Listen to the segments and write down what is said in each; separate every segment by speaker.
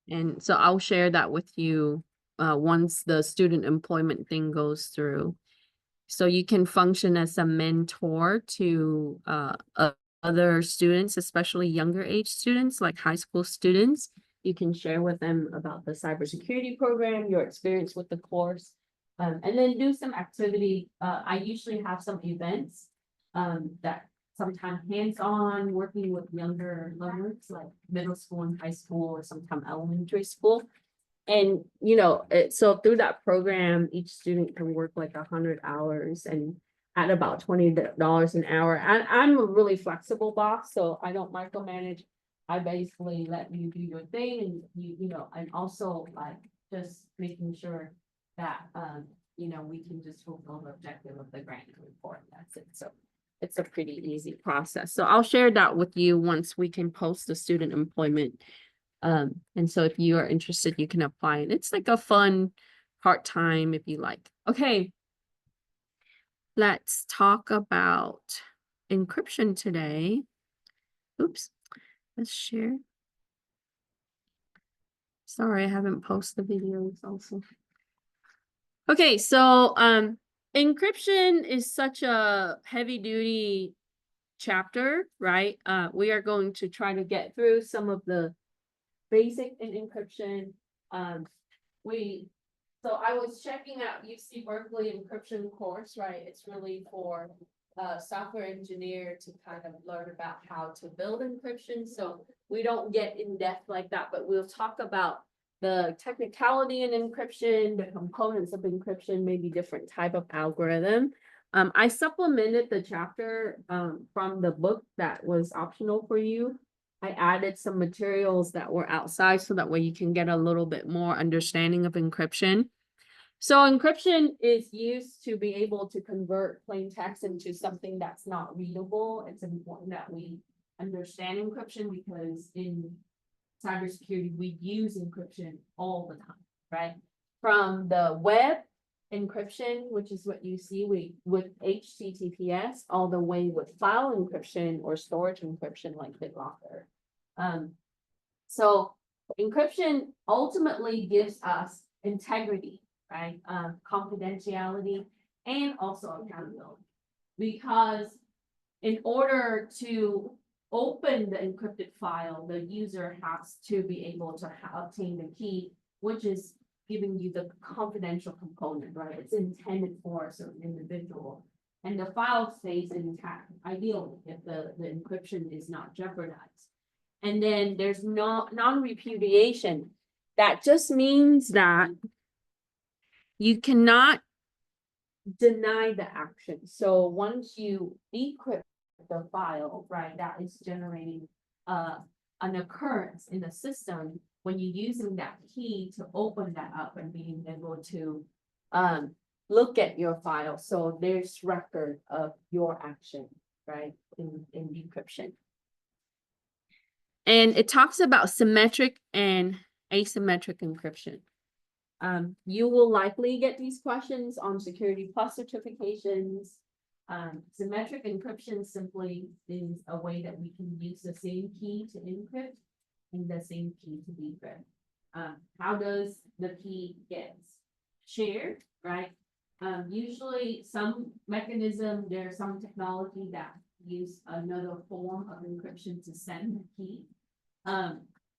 Speaker 1: And so I'll share that with you once the student employment thing goes through. So you can function as a mentor to other students, especially younger age students, like high school students. You can share with them about the cybersecurity program, your experience with the course, and then do some activity. I usually have some events that sometimes hands-on, working with younger learners, like middle school and high school, or sometimes elementary school. And, you know, so through that program, each student can work like 100 hours and at about $20 an hour. And I'm a really flexible boss, so I don't micromanage. I basically let you do your thing, and you know, and also like just making sure that, you know, we can just fulfill the objective of the grant report. That's it. So it's a pretty easy process. So I'll share that with you once we can post the student employment. And so if you are interested, you can apply, and it's like a fun part-time if you like. Okay, let's talk about encryption today. Oops, let's share. Sorry, I haven't posted the videos also. Okay, so encryption is such a heavy-duty chapter, right? We are going to try to get through some of the basic in encryption. So I was checking out UC Berkeley encryption course, right? It's really for a software engineer to kind of learn about how to build encryption. So we don't get in depth like that, but we'll talk about the technicality in encryption, the components of encryption, maybe different type of algorithm. I supplemented the chapter from the book that was optional for you. I added some materials that were outside so that way you can get a little bit more understanding of encryption. So encryption is used to be able to convert plain text into something that's not readable. It's important that we understand encryption because in cybersecurity, we use encryption all the time, right? From the web encryption, which is what you see with HTTPS, all the way with file encryption or storage encryption like BitLocker. So encryption ultimately gives us integrity, right? Confidentiality and also accountability. Because in order to open the encrypted file, the user has to be able to obtain the key, which is giving you the confidential component, right? It's intended for a certain individual. And the file stays intact, ideally, if the encryption is not jeopardized. And then there's no non-repudiation. That just means that you cannot deny the action. So once you decrypt the file, right, that is generating an occurrence in the system when you're using that key to open that up and being able to look at your file. So there's record of your action, right, in decryption. And it talks about symmetric and asymmetric encryption. You will likely get these questions on Security Plus certifications. Symmetric encryption simply is a way that we can use the same key to encrypt and the same key to decrypt. How does the key get shared, right? Usually some mechanism, there's some technology that use another form of encryption to send the key.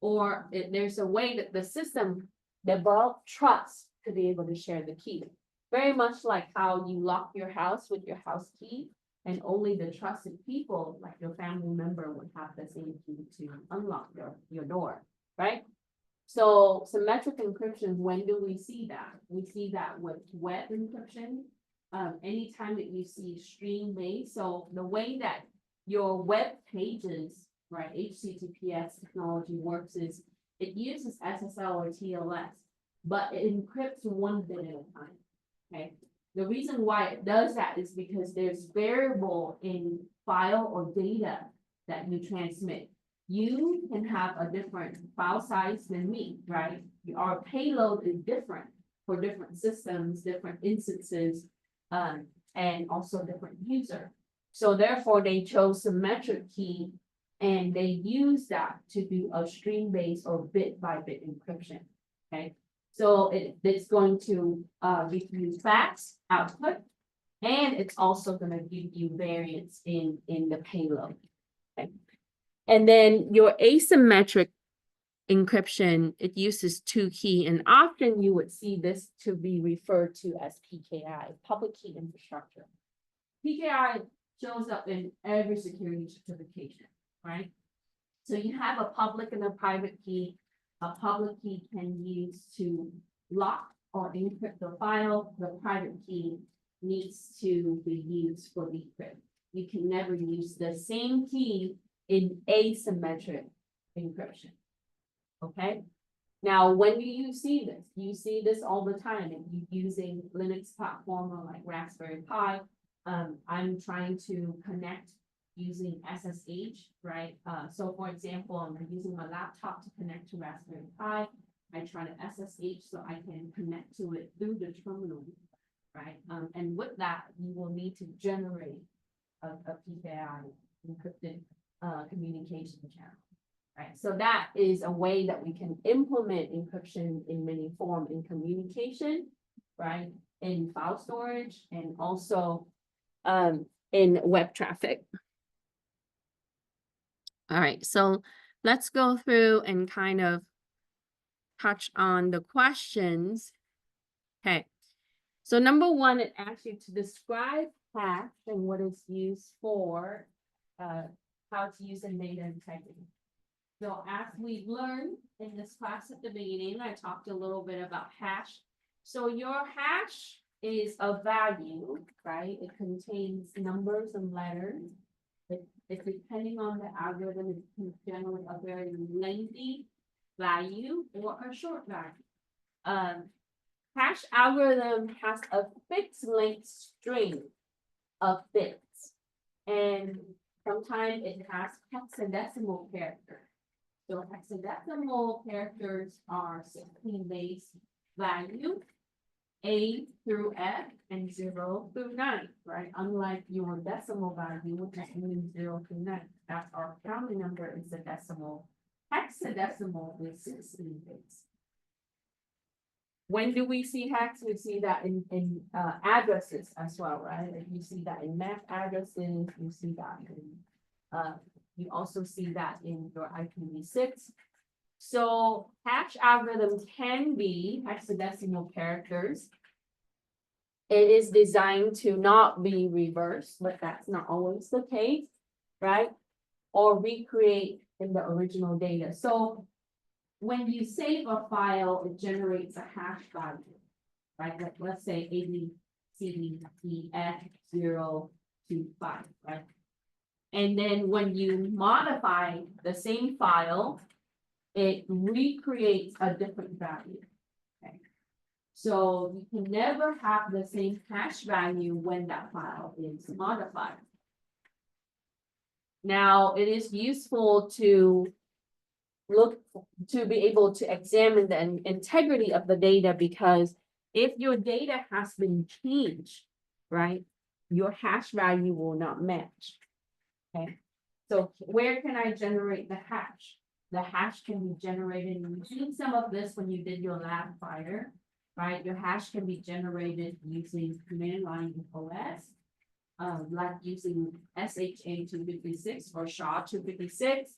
Speaker 1: Or there's a way that the system develop trust to be able to share the key. Very much like how you lock your house with your house key, and only the trusted people, like your family member, would have the same key to unlock your door, right? So symmetric encryption, when do we see that? We see that with web encryption. Anytime that you see stream-based, so the way that your web pages, right, HTTPS technology works is it uses SSL or TLS, but it encrypts one bit at a time, okay? The reason why it does that is because there's variable in file or data that you transmit. You can have a different file size than me, right? Our payload is different for different systems, different instances, and also different user. So therefore they chose symmetric key And they use that to do a string-based or bit-by-bit encryption, okay? So it's going to give you fast output, and it's also going to give you variance in the payload, okay? And then your asymmetric encryption, it uses 2 key, and often you would see this to be referred to as PKI, public key infrastructure. PKI shows up in every security certification, right? So you have a public and a private key. A public key can use to lock or encrypt the file. The private key needs to be used for decrypt. You can never use the same key in asymmetric encryption. Okay. Now, when do you see this? You see this all the time. If you're using Linux platform or like Raspberry Pi, I'm trying to connect using SSH, right? So for example, I'm using my laptop to connect to Raspberry Pi. I try to SSH so I can connect to it through the terminal, right? And with that, you will need to generate a PKI encrypted communication channel. Right, so that is a way that we can implement encryption in many forms in communication, right? In file storage and also in web traffic. All right, so let's go through and kind of touch on the questions. Okay, so number 1, it asks you to describe hash and what it's used for, how to use in data integrity. So as we learned in this class at the beginning, I talked a little bit about hash. So your hash is a value, right? It contains numbers and letters. It's depending on the algorithm, it can generate a very lengthy value or a short value. Hash algorithm has a fixed length string of bits, and sometimes it has hexadecimal characters. So hexadecimal characters are 16 base value, A through F, and 0 through 9, right? Unlike your decimal value, which is only 0 through 9. That's our family number is a decimal. Hexadecimal is 16 base. When do we see hex? We see that in addresses as well, right? You see that in MAC addresses, you see that in you also see that in your IPv6. So hash algorithms can be hexadecimal characters. It is designed to not be reversed, but that's not always the case, right? Or recreate in the original data. So when you save a file, it generates a hash value, right? Like let's say ABCDEF025, right? And then when you modify the same file, it recreates a different value. Okay. So you can never have the same hash value when that file is modified. Now, it is useful to be able to examine the integrity of the data, because if your data has been changed, right, your hash value will not match. Okay, so where can I generate the hash? The hash can be generated, and you've seen some of this when you did your lab fire, right? Your hash can be generated using command line OS, like using SHA-256 or SHA-256.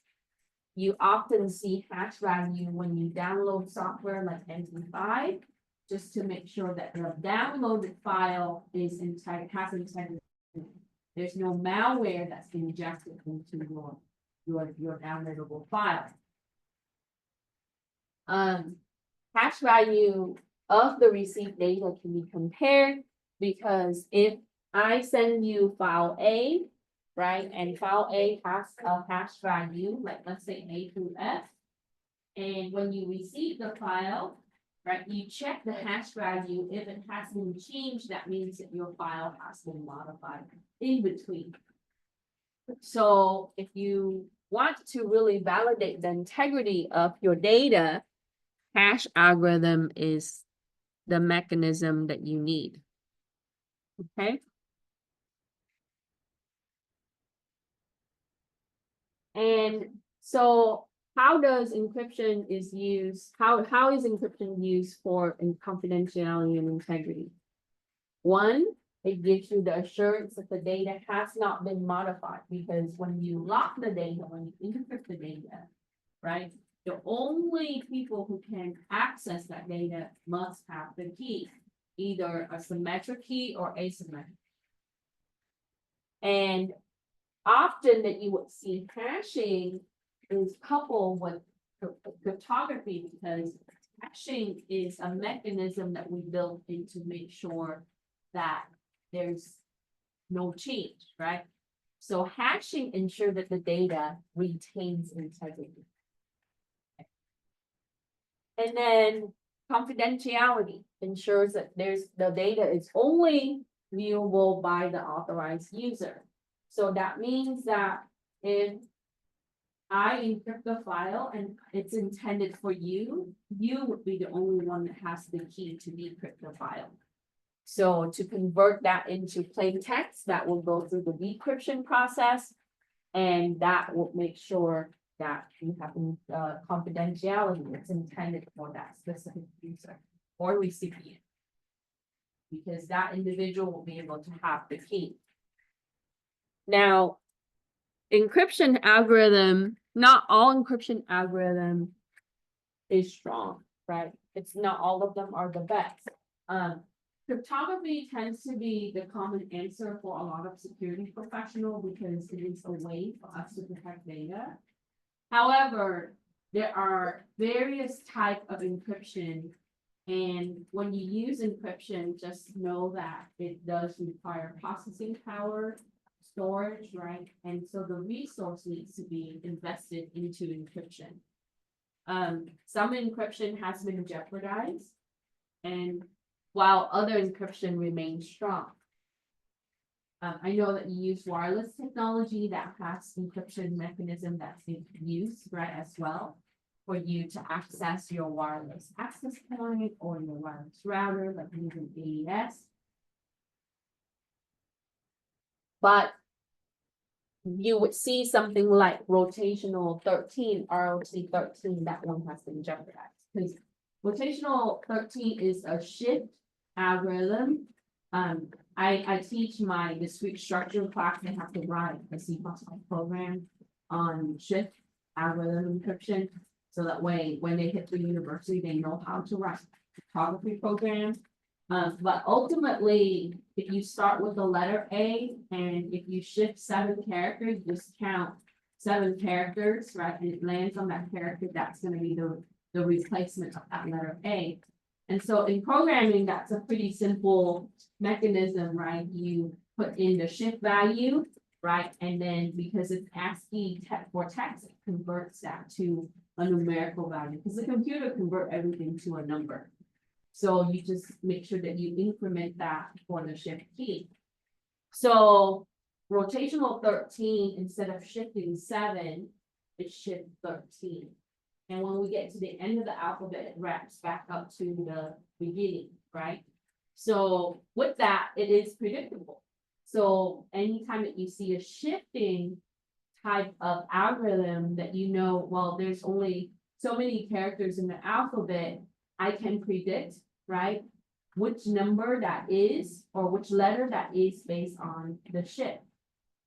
Speaker 1: You often see hash value when you download software like MP5, just to make sure that the downloaded file is has integrity. There's no malware that's been injected into your downloadable file. Hash value of the received data can be compared, because if I send you file A, right, and file A has a hash value, like let's say A through F, and when you receive the file, right, you check the hash value. If it has been changed, that means that your file has been modified in between. So if you want to really validate the integrity of your data, hash algorithm is the mechanism that you need. Okay. And so how does encryption is used, how is encryption used for confidentiality and integrity? One, it gives you the assurance that the data has not been modified, because when you lock the data, when you encrypt the data, right? The only people who can access that data must have the key, either a symmetric key or asymmetric. And often that you would see hashing is coupled with cryptography, because hashing is a mechanism that we built in to make sure that there's no change, right? So hashing ensures that the data retains integrity. And then confidentiality ensures that the data is only viewable by the authorized user. So that means that if I encrypt the file and it's intended for you, you would be the only one that has the key to decrypt the file. So to convert that into plain text, that will go through the decryption process, and that will make sure that you have confidentiality that's intended for that specific user or recipient, because that individual will be able to have the key. Now, encryption algorithm, not all encryption algorithm is strong, right? It's not all of them are the best. Cryptography tends to be the common answer for a lot of security professionals because it is a way for us to protect data. However, there are various types of encryption, and when you use encryption, just know that it does require processing power, storage, right? And so the resource needs to be invested into encryption. Some encryption has been jeopardized, and while other encryption remains strong. I know that you use wireless technology that has encryption mechanism that's being used, right, as well, for you to access your wireless access point or your wireless router, like using AES. But you would see something like rotational 13, ROT 13, that one has been jeopardized. Because rotational 13 is a shift algorithm. I teach my discrete structure class. They have to write a C++ program on shift algorithm encryption, so that way when they hit the university, they know how to write cryptography programs. But ultimately, if you start with the letter A and if you shift 7 characters, just count 7 characters, right? And it lands on that character, that's going to be the replacement of that letter A. And so in programming, that's a pretty simple mechanism, right? You put in the shift value, right? And then because it's ASCII for text, it converts that to a numerical value, because the computer converts everything to a number. So you just make sure that you increment that for the shift key. So rotational 13, instead of shifting 7, it shifts 13. And when we get to the end of the alphabet, it wraps back up to the beginning, right? So with that, it is predictable. So anytime that you see a shifting type of algorithm that you know, well, there's only so many characters in the alphabet, I can predict, right, which number that is or which letter that is based on the shift.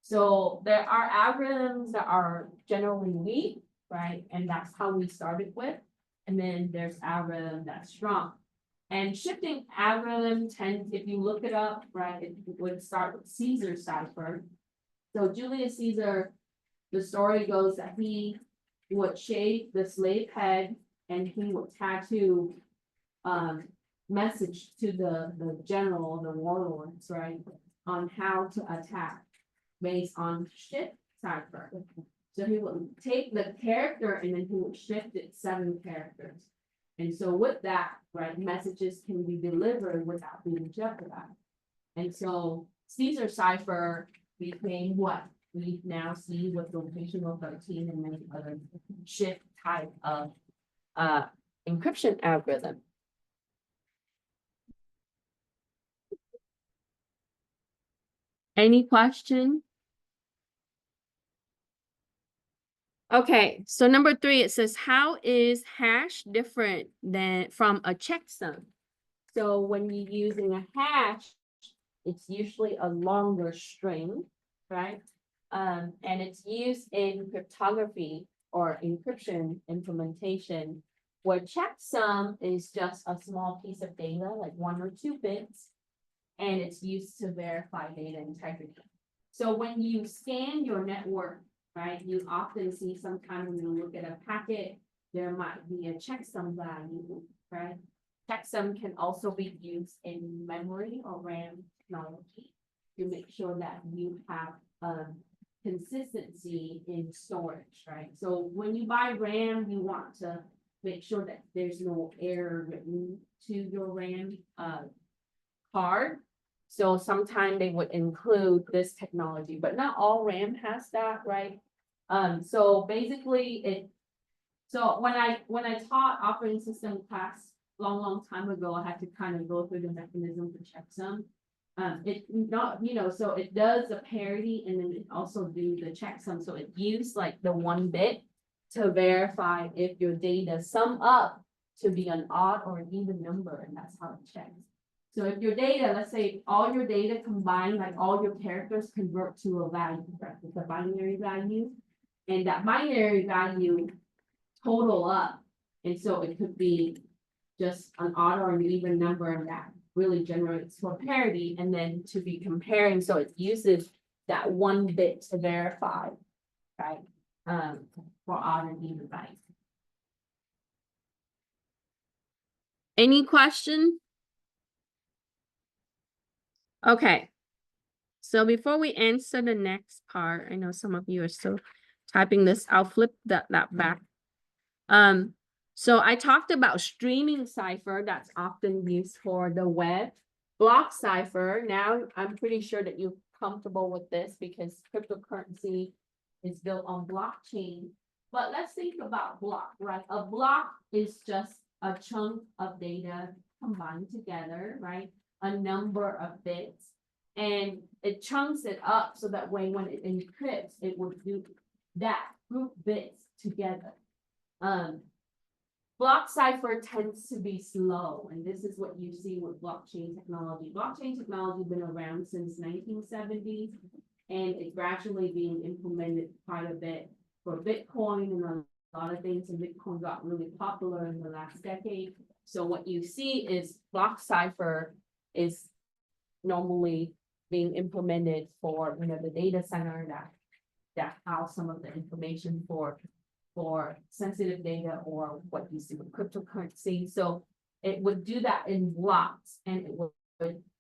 Speaker 1: So there are algorithms that are generally weak, right? And that's how we started with. And then there's algorithm that's strong. And shifting algorithm tends, if you look it up, right, it would start with Caesar cipher. So Julius Caesar, the story goes that he would shave the slave head and he would tattoo message to the general, the warlords, right, on how to attack based on shift cipher. So he would take the character and then he would shift it 7 characters. And so with that, right, messages can be delivered without being jeopardized. And so Caesar cipher became what we now see with rotational 13 and many other shift type of encryption algorithm. Any question? Okay, so number 3, it says, how is hash different than from a checksum? So when you're using a hash, it's usually a longer string, right? And it's used in cryptography or encryption implementation, where checksum is just a small piece of data, like 1 or 2 bits, and it's used to verify data integrity. So when you scan your network, right, you often see sometimes when you look at a packet, there might be a checksum value, right? Checksum can also be used in memory or RAM technology to make sure that you have consistency in storage, right? So when you buy RAM, you want to make sure that there's no error written to your RAM card. So sometimes they would include this technology, but not all RAM has that, right? So basically so when I taught operating system class long time ago, I had to kind of go through the mechanism for checksum. It not, so it does a parity and then it also do the checksum. So it used like the 1 bit to verify if your data sum up to be an odd or an even number, and that's how it checks. So if your data, let's say all your data combined, like all your characters convert to a value, right? It's a binary value. And that binary value total up. And so it could be just an odd or an even number, and that really generates for parity and then to be comparing. So it uses that 1 bit to verify, right? For odd and even value. Any question? Okay. So before we answer the next part, I know some of you are still typing this. I'll flip that back. So I talked about streaming cipher that's often used for the web. Block cipher, now I'm pretty sure that you're comfortable with this because cryptocurrency is built on blockchain. But let's think about block, right? A block is just a chunk of data combined together, right? A number of bits. And it chunks it up so that way when it encrypts, it will do that group bits together. Block cipher tends to be slow, and this is what you see with blockchain technology. Blockchain technology has been around since 1970s, and it's gradually being implemented quite a bit for Bitcoin and a lot of things, and Bitcoin got really popular in the last decade. So what you see is block cipher is normally being implemented for the data center that house some of the information for sensitive data or what you see with cryptocurrency. So it would do that in blocks, and it would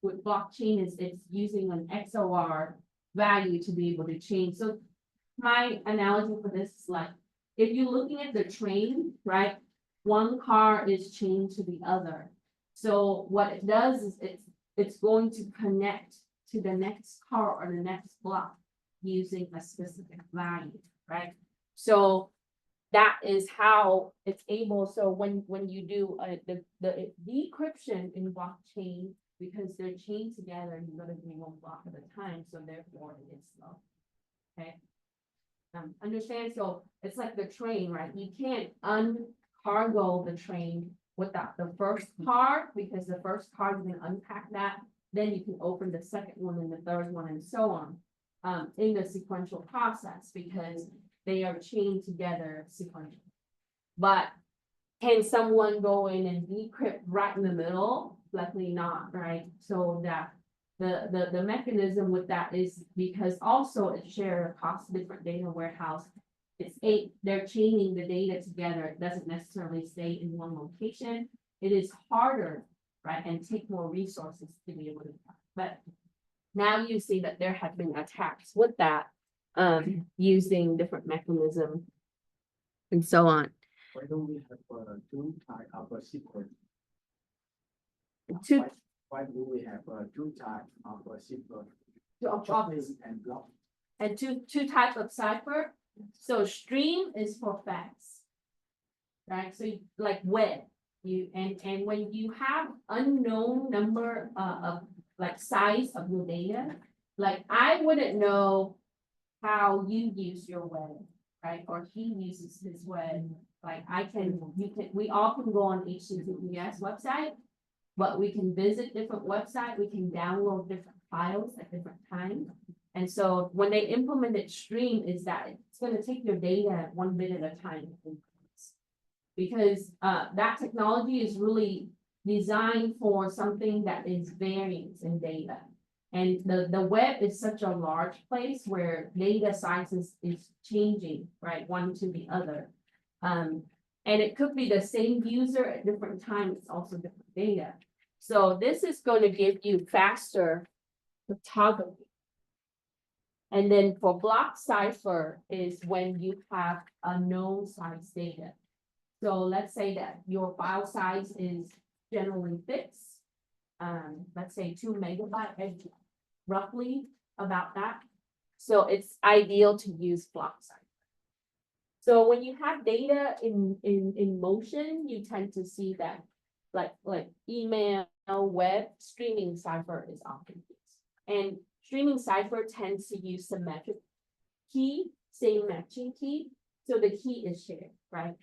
Speaker 1: with blockchain it's using an XOR value to be able to change. So my analogy for this is like if you're looking at the train, right? One car is chained to the other. So what it does is it's going to connect to the next car or the next block using a specific value, right? So that is how it's able. So when you do the decryption in blockchain, because they're chained together, you're going to do 1 block at a time. So therefore it is slow. Okay. Understand? So it's like the train, right? You can't uncargo the train without the first car, because the first car, you can unpack that. Then you can open the second one and the third one and so on in the sequential process, because they are chained together sequentially. But can someone go in and decrypt right in the middle? Likely not, right? So that the mechanism with that is because also it's shared across different data warehouse. They're chaining the data together. It doesn't necessarily stay in one location. It is harder, right? And take more resources to be able to, but now you see that there have been attacks with that, using different mechanisms and so on.
Speaker 2: Why don't we have 2 types of secret?
Speaker 1: Two
Speaker 2: Why do we have 2 types of secret? And block.
Speaker 1: And two types of cipher. So stream is for facts, right? So like web, and when you have unknown number of like size of your data, like I wouldn't know how you use your web, right? Or he uses his web. Like we all can go on HTTPS website, but we can visit different website, we can download different files at different times. And so when they implemented stream is that it's gonna take your data 1 bit at a time. Because that technology is really designed for something that is variance in data. And the web is such a large place where data sizes is changing, right, one to the other. And it could be the same user at different times, it's also different data. So this is going to give you faster cryptography. And then for block cipher is when you have a known size data. So let's say that your file size is generally fixed. Let's say 2 megabyte, roughly about that. So it's ideal to use block cipher. So when you have data in motion, you tend to see that like email, web, streaming cipher is often used. And streaming cipher tends to use symmetric key, same matching key. So the key is shared, right?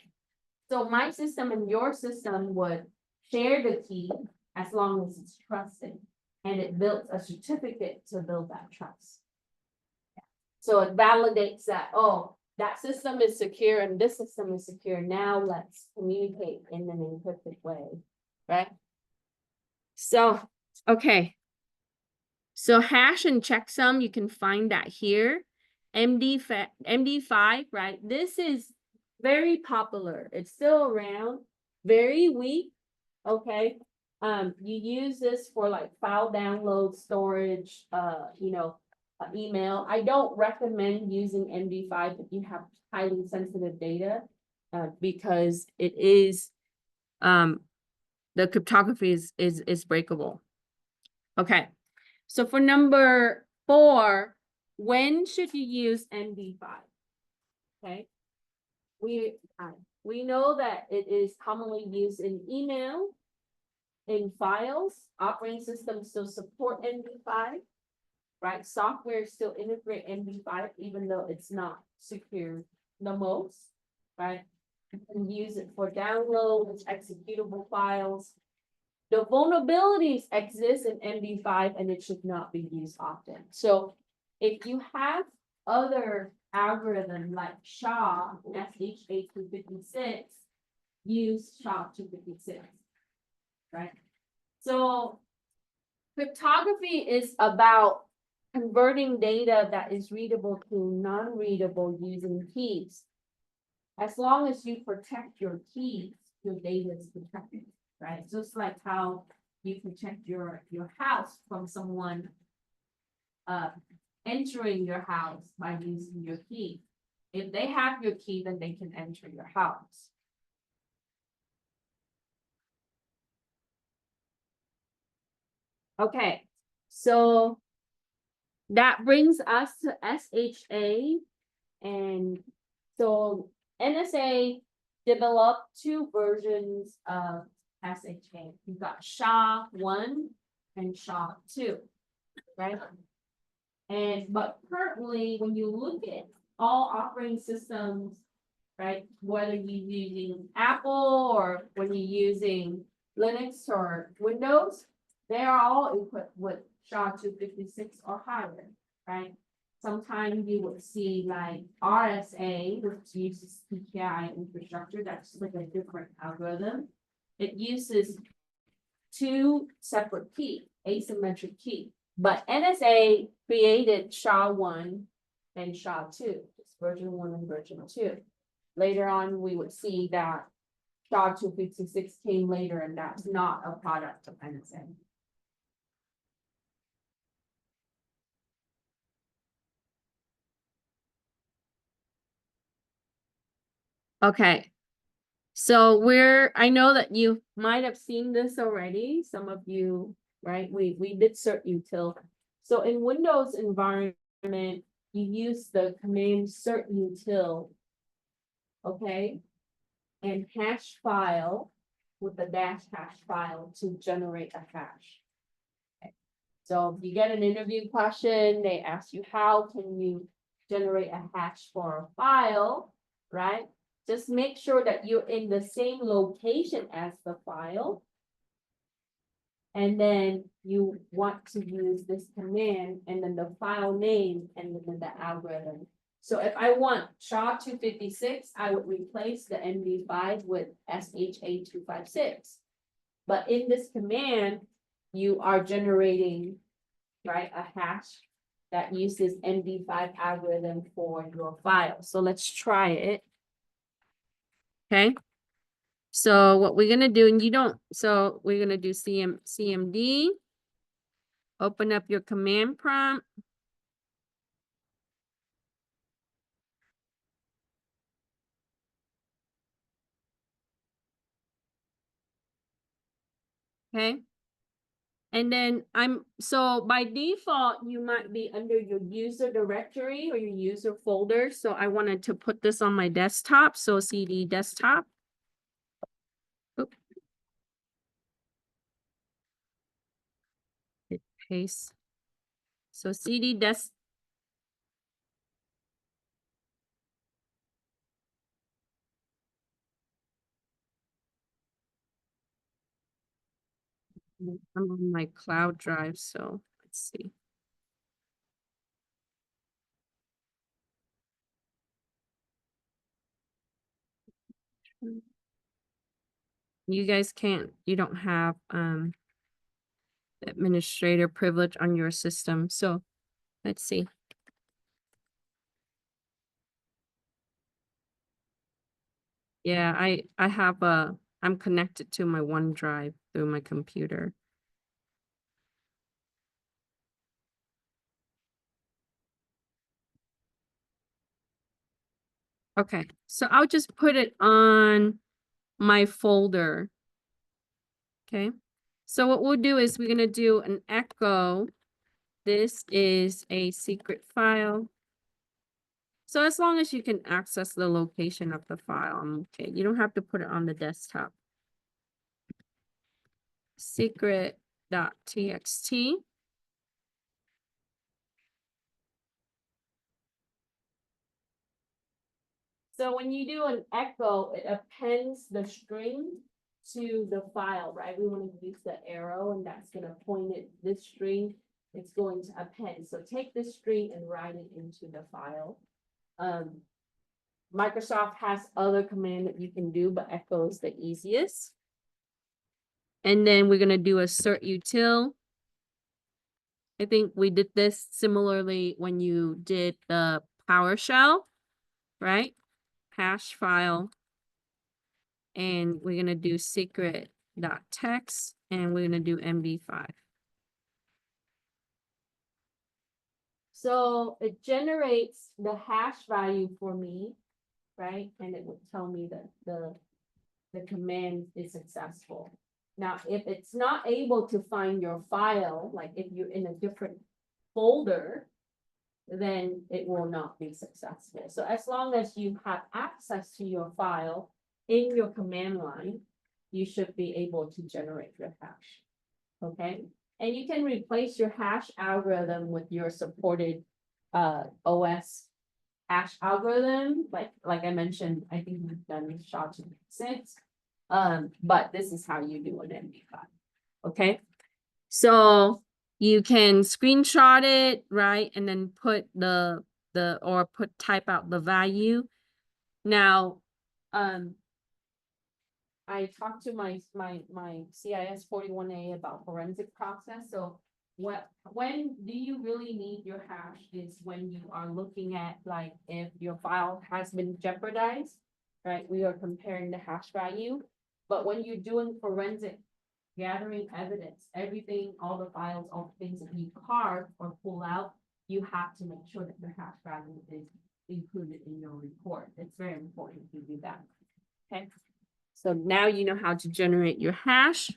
Speaker 1: So my system and your system would share the key as long as it's trusted. And it builds a certificate to build that trust. So it validates that, oh, that system is secure and this system is secure. Now let's communicate in an encrypted way, right? So, okay. So hash and checksum, you can find that here. MD5, right? This is very popular. It's still around, very weak, okay? You use this for like file download, storage, email. I don't recommend using MD5 if you have highly sensitive data, because it is, the cryptography is breakable. Okay, so for number 4, when should you use MD5? Okay, we know that it is commonly used in email, in files. Operating systems still support MD5. Right, software still integrate MD5 even though it's not secure the most, right? You can use it for downloads, executable files. The vulnerabilities exist in MD5 and it should not be used often. So if you have other algorithm like SHA-256, use SHA-256, right? So cryptography is about converting data that is readable to non-readable using keys. As long as you protect your keys, your data is protected, right? Just like how you protect your house from someone entering your house by using your key. If they have your key, then they can enter your house. Okay, so that brings us to SHA. And so NSA developed 2 versions of SHA. You've got SHA-1 and SHA-2, right? But currently, when you look at all operating systems, right, whether you're using Apple or when you're using Linux or Windows, they are all equipped with SHA-256 or higher, right? Sometimes you would see like RSA, which uses PKI infrastructure, that's like a different algorithm. It uses 2 separate keys, asymmetric key. But NSA created SHA-1 and SHA-2, it's version 1 and version 2. Later on, we would see that SHA-256 came later, and that's not a product of NSA. Okay, so I know that you might have seen this already, some of you, right? We did cert util. So in Windows environment, you use the command cert util, okay? And hash file with the dash hash file to generate a hash. Okay. So if you get an interview question, they ask you, how can you generate a hash for a file? right? Just make sure that you're in the same location as the file. And then you want to use this command and then the file name and then the algorithm. So if I want SHA-256, I would replace the MD5 with SHA-256. But in this command, you are generating, right, a hash that uses MD5 algorithm for your file. So let's try it. Okay. So what we're gonna do, and you don't, so we're gonna do CMD. Open up your command prompt. Okay. And then so by default, you might be under your user directory or your user folder. So I wanted to put this on my desktop. So CD desktop. Oop. Hit paste. So CD desk. I'm on my cloud drive. So let's see. You guys can't, you don't have administrator privilege on your system. So let's see. Yeah, I have I'm connected to my OneDrive through my computer. Okay, so I'll just put it on my folder. Okay, so what we'll do is we're gonna do an echo. This is a secret file. So as long as you can access the location of the file, I'm okay. You don't have to put it on the desktop. Secret.txt. So when you do an echo, it appends the string to the file, right? We want to use the arrow and that's going to point it, this string, it's going to append. So take this string and write it into the file. Microsoft has other command that you can do, but echo is the easiest. And then we're going to do assert util. I think we did this similarly when you did the PowerShell, right? Hash file. And we're going to do secret.text and we're going to do MD5. So it generates the hash value for me, right? And it would tell me that the command is successful. Now, if it's not able to find your file, like if you're in a different folder, then it will not be successful. So as long as you have access to your file in your command line, you should be able to generate your hash. Okay, and you can replace your hash algorithm with your supported OS hash algorithm. Like I mentioned, I think we've done SHA-256. But this is how you do an MD5. Okay, so you can screenshot it, right? And then put type out the value. Now, I talked to my CIS41A about forensic process. So when do you really need your hash is when you are looking at like if your file has been jeopardized, right? We are comparing the hash value. But when you're doing forensic gathering evidence, everything, all the files, all the things that you carve or pull out, you have to make sure that the hash value is included in your report. It's very important to do that. Okay. So now you know how to generate your hash.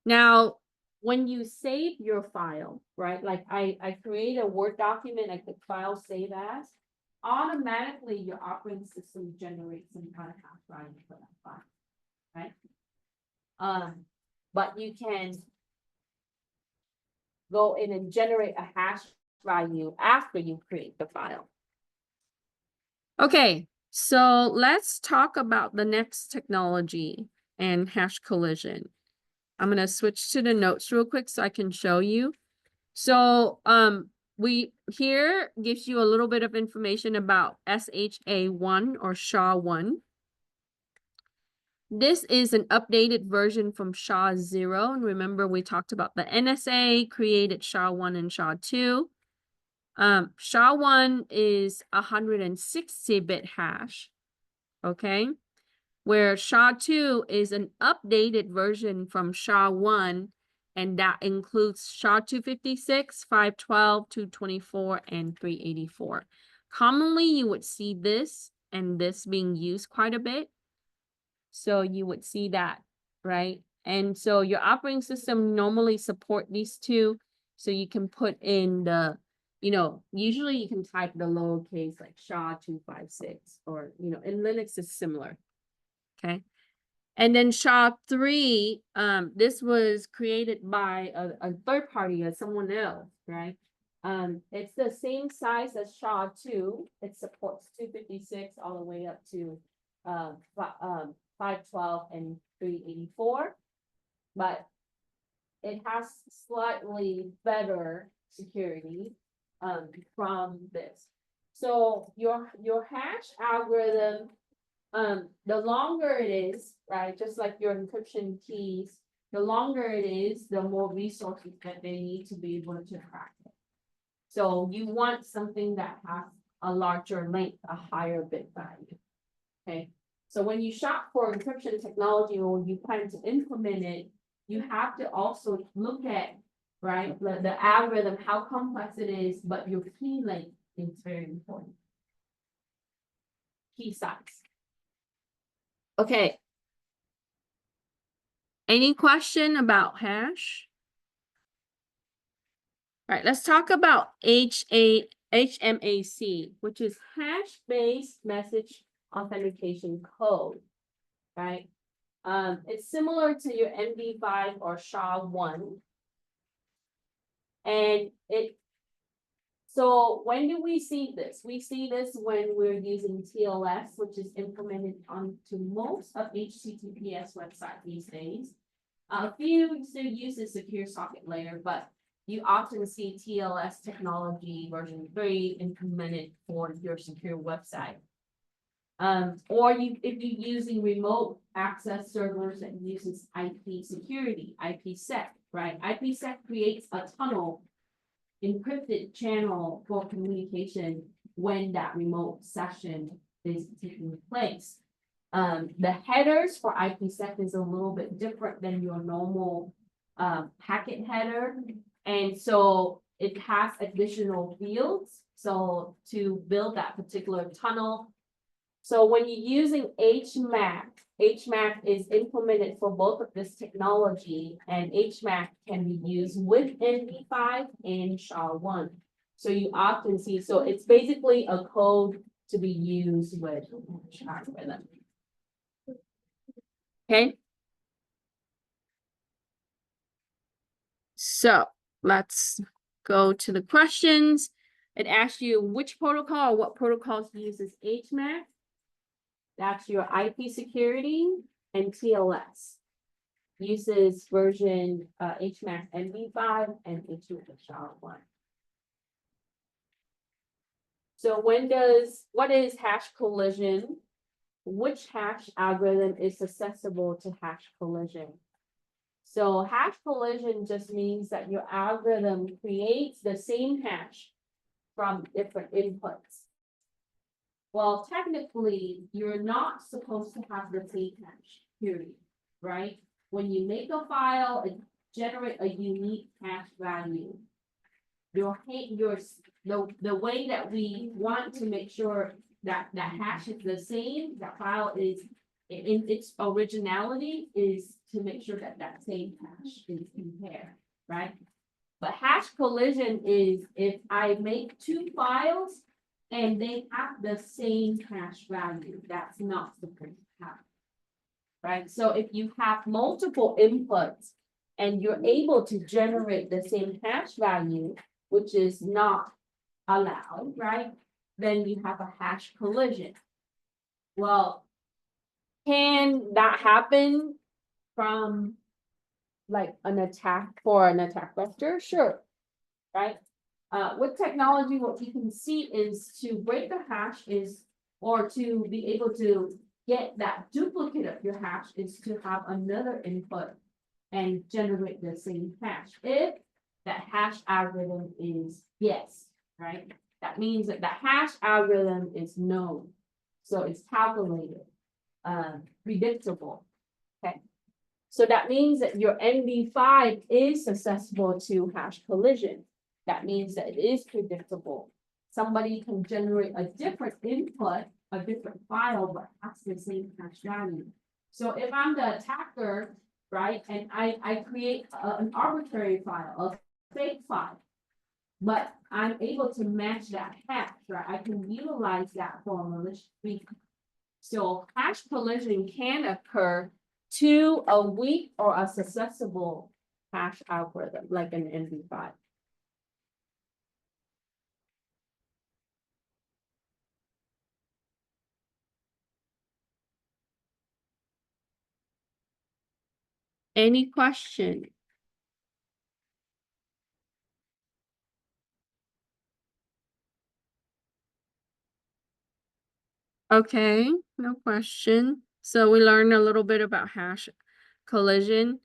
Speaker 1: Now, when you save your file, right? Like I create a Word document, I click file save as, automatically your operating system generates some kind of hash value for that file, right? But you can go in and generate a hash value after you create the file. Okay, so let's talk about the next technology and hash collision. I'm going to switch to the notes real quick so I can show you. So we here gives you a little bit of information about SHA-1 or SHA-1. This is an updated version from SHA-0. And remember, we talked about the NSA created SHA-1 and SHA-2. SHA-1 is 160-bit hash, okay? Where SHA-2 is an updated version from SHA-1, and that includes SHA-256, 512, 224, and 384. Commonly, you would see this and this being used quite a bit. So you would see that, right? And so your operating system normally support these two. So you can put in the, usually you can type the lowercase like SHA-256 or, in Linux is similar. Okay. And then SHA-3, this was created by a third party, someone else, right? It's the same size as SHA-2. It supports 256 all the way up to 512 and 384, but it has slightly better security from this. So your hash algorithm, the longer it is, right, just like your encryption keys, the longer it is, the more resources that they need to be able to crack it. So you want something that has a larger length, a higher bit value. Okay. So when you shop for encryption technology or when you plan to implement it, you have to also look at, right, the algorithm, how complex it is, but your key length is very important. Key size. Okay. Any question about hash? All right, let's talk about HMAC, which is hash-based message authentication code, right? It's similar to your MD5 or SHA-1. And so when do we see this? We see this when we're using TLS, which is implemented onto most of HTTPS websites these days. A few still use the secure socket layer, but you often see TLS technology version 3 implemented for your secure website. Or if you're using remote access servers that uses IP security, IPsec, right? IPsec creates a tunnel, encrypted channel for communication when that remote session is taking place. The headers for IPsec is a little bit different than your normal packet header. And so it has additional fields. So to build that particular tunnel. So when you're using HMAC is implemented for both of this technology, and HMAC can be used with MD5 and SHA-1. So you often see, so it's basically a code to be used with algorithm. Okay. So let's go to the questions. It asks you which protocol or what protocols uses HMAC. That's your IP security, and TLS uses version HMAC MD5 and HMAC SHA-1. So what is hash collision? Which hash algorithm is susceptible to hash collision? So hash collision just means that your algorithm creates the same hash from different inputs. Well, technically, you're not supposed to have the same hash, period, right? When you make a file, it generates a unique hash value. The way that we want to make sure that that hash is the same, that file is in its originality, is to make sure that that same hash is compared, right? But hash collision is if I make two files and they have the same hash value, that's not supposed to happen, right? So if you have multiple inputs and you're able to generate the same hash value, which is not allowed, right? Then you have a hash collision. Well, can that happen from like an attack vector? Sure, right? With technology, what we can see is to break a hash or to be able to get that duplicate of your hash is to have another input and generate the same hash. If that hash algorithm is yes, right? That means that the hash algorithm is known. So it's calculated, predictable. Okay. So that means that your MD5 is susceptible to hash collision. That means that it is predictable. Somebody can generate a different input, a different file, but has the same hash value. So if I'm the attacker, right, and I create an arbitrary file, a fake file, but I'm able to match that hash, right? I can utilize that for a malicious reason. So hash collision can occur to a weak or a susceptible hash algorithm, like an MD5. Any question? Okay, no question. So we learned a little bit about hash collision.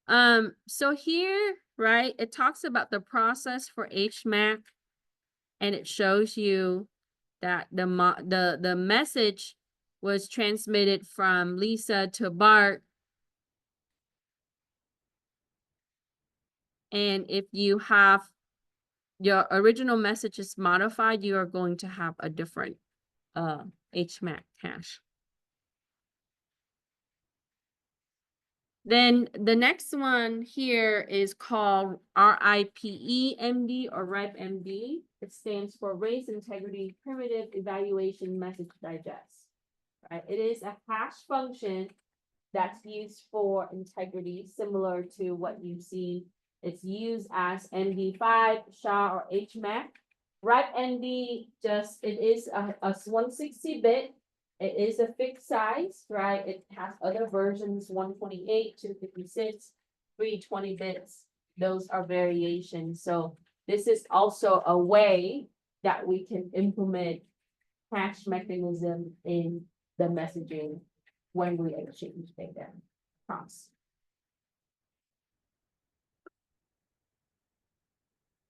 Speaker 1: So here, right, it talks about the process for HMAC, and it shows you that the message was transmitted from Lisa to Bart. And if you have your original message is modified, you are going to have a different HMAC hash. Then the next one here is called RIPE-MD or RIPE-MD. It stands for Race Integrity Primitive Evaluation Message Digest. Right? It is a hash function that's used for integrity, similar to what you see. It's used as MD5, SHA, or HMAC. RIPE-MD it is a 160-bit. It is a fixed size, right? It has other versions, 128, 256, 320 bits. Those are variations. So this is also a way that we can implement hash mechanism in the messaging when we exchange data across.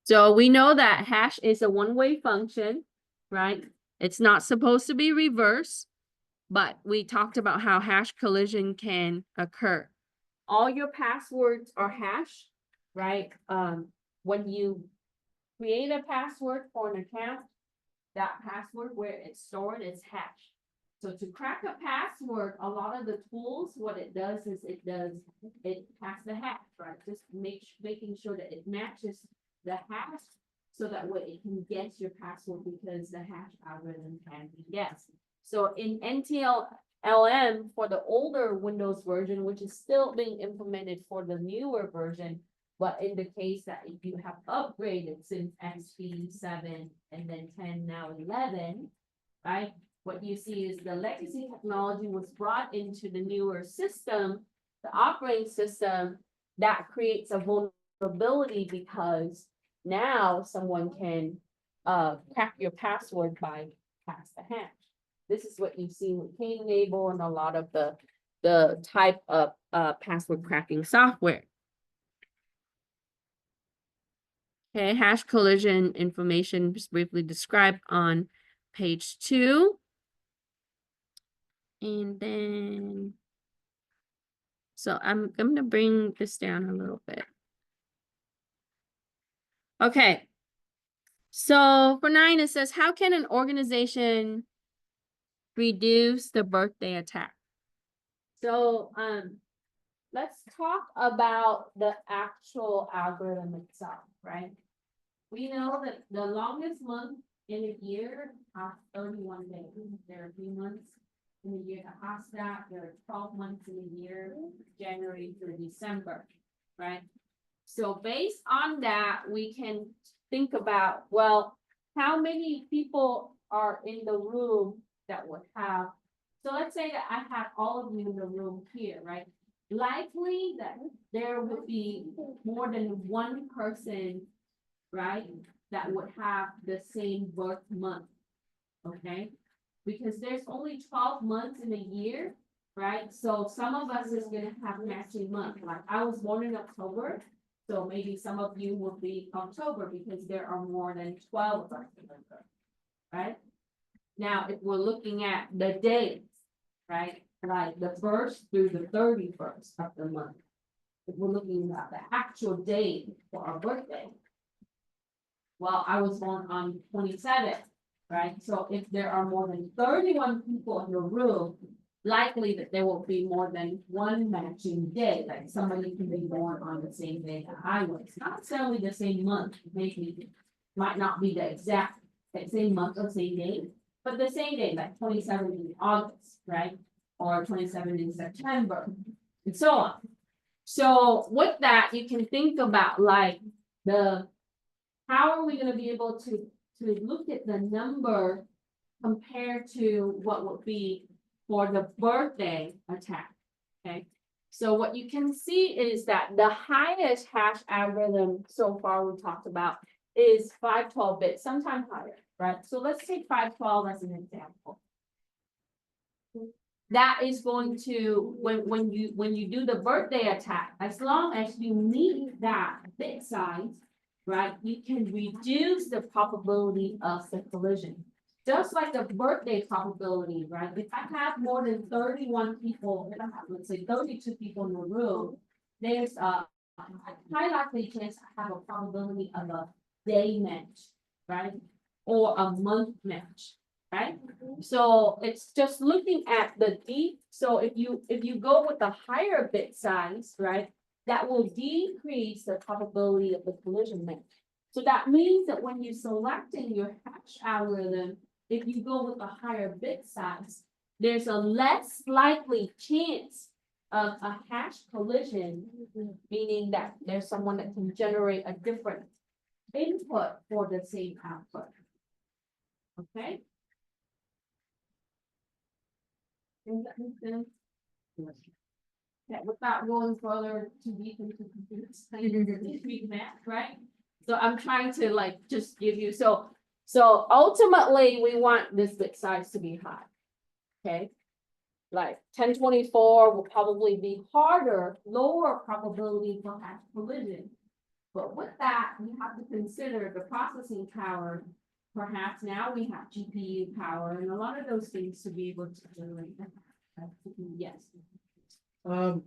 Speaker 1: So we know that hash is a one-way function, right? It's not supposed to be reversed. But we talked about how hash collision can occur. All your passwords are hashed, right? When you create a password for an account, that password where it's stored is hashed. So to crack a password, a lot of the tools, what it does is it has the hash, right? Just making sure that it matches the hash so that way it can guess your password because the hash algorithm can be guessed. So in NTLM for the older Windows version, which is still being implemented for the newer version, but in the case that if you have upgraded since XP7 and then 10, now 11, right? What you see is the legacy technology was brought into the newer system, the operating system, that creates a vulnerability because now someone can crack your password by pass the hash. This is what you see with Kdenable and a lot of the type of password cracking software. Okay, hash collision information just briefly described on page 2. And then, so I'm going to bring this down a little bit. Okay. So for 9, it says, how can an organization reduce the birthday attack? So let's talk about the actual algorithm itself, right? We know that the longest month in a year has 31 days. There are 3 months in a year that has that. There are 12 months in a year, January through December. right? So based on that, we can think about, well, how many people are in the room that would have. So let's say that I have all of you in the room here, right? Likely that there would be more than one person, right? That would have the same birth month, okay? Because there's only 12 months in a year, right? So some of us is gonna have matching month, like I was born in October. So maybe some of you will be October because there are more than 12 of us, right? Now, if we're looking at the days, right, like the first through the 31st of the month. If we're looking at the actual date for our birthday. Well, I was born on 27th, right? So if there are more than 31 people in the room, likely that there will be more than one matching day, like somebody can be born on the same day that I was, not necessarily the same month, maybe might not be the exact same month or same day, but the same day, like 27 in August, right? Or 27 in September, and so on. So with that, you can think about like how are we gonna be able to look at the number compared to what would be for the birthday attack, okay? So what you can see is that the highest hash algorithm so far we talked about is 512 bits, sometimes higher, right? So let's take 512 as an example. That is going to, when you do the birthday attack, as long as you meet that bit size, right, you can reduce the probability of the collision. Just like the birthday probability, right? If I have more than 31 people, let's say 32 people in the room, there's a high likely chance I have a probability of a day match, right? Or a month match, right? So it's just looking at the so if you go with a higher bit size, right? That will decrease the probability of the collision match. So that means that when you're selecting your hash algorithm, if you go with a higher bit size, there's a less likely chance of a hash collision, meaning that there's someone that can generate a different input for the same output. Okay? Does that make sense? Yeah, without going further too deep into computer science, math, right? So I'm trying to like just give you, so ultimately we want this bit size to be high. Okay? Like 1024 will probably be harder, lower probability for hash collision. But with that, we have to consider the processing power. Perhaps now we have GPU power and a lot of those things to be able to generate. Yes.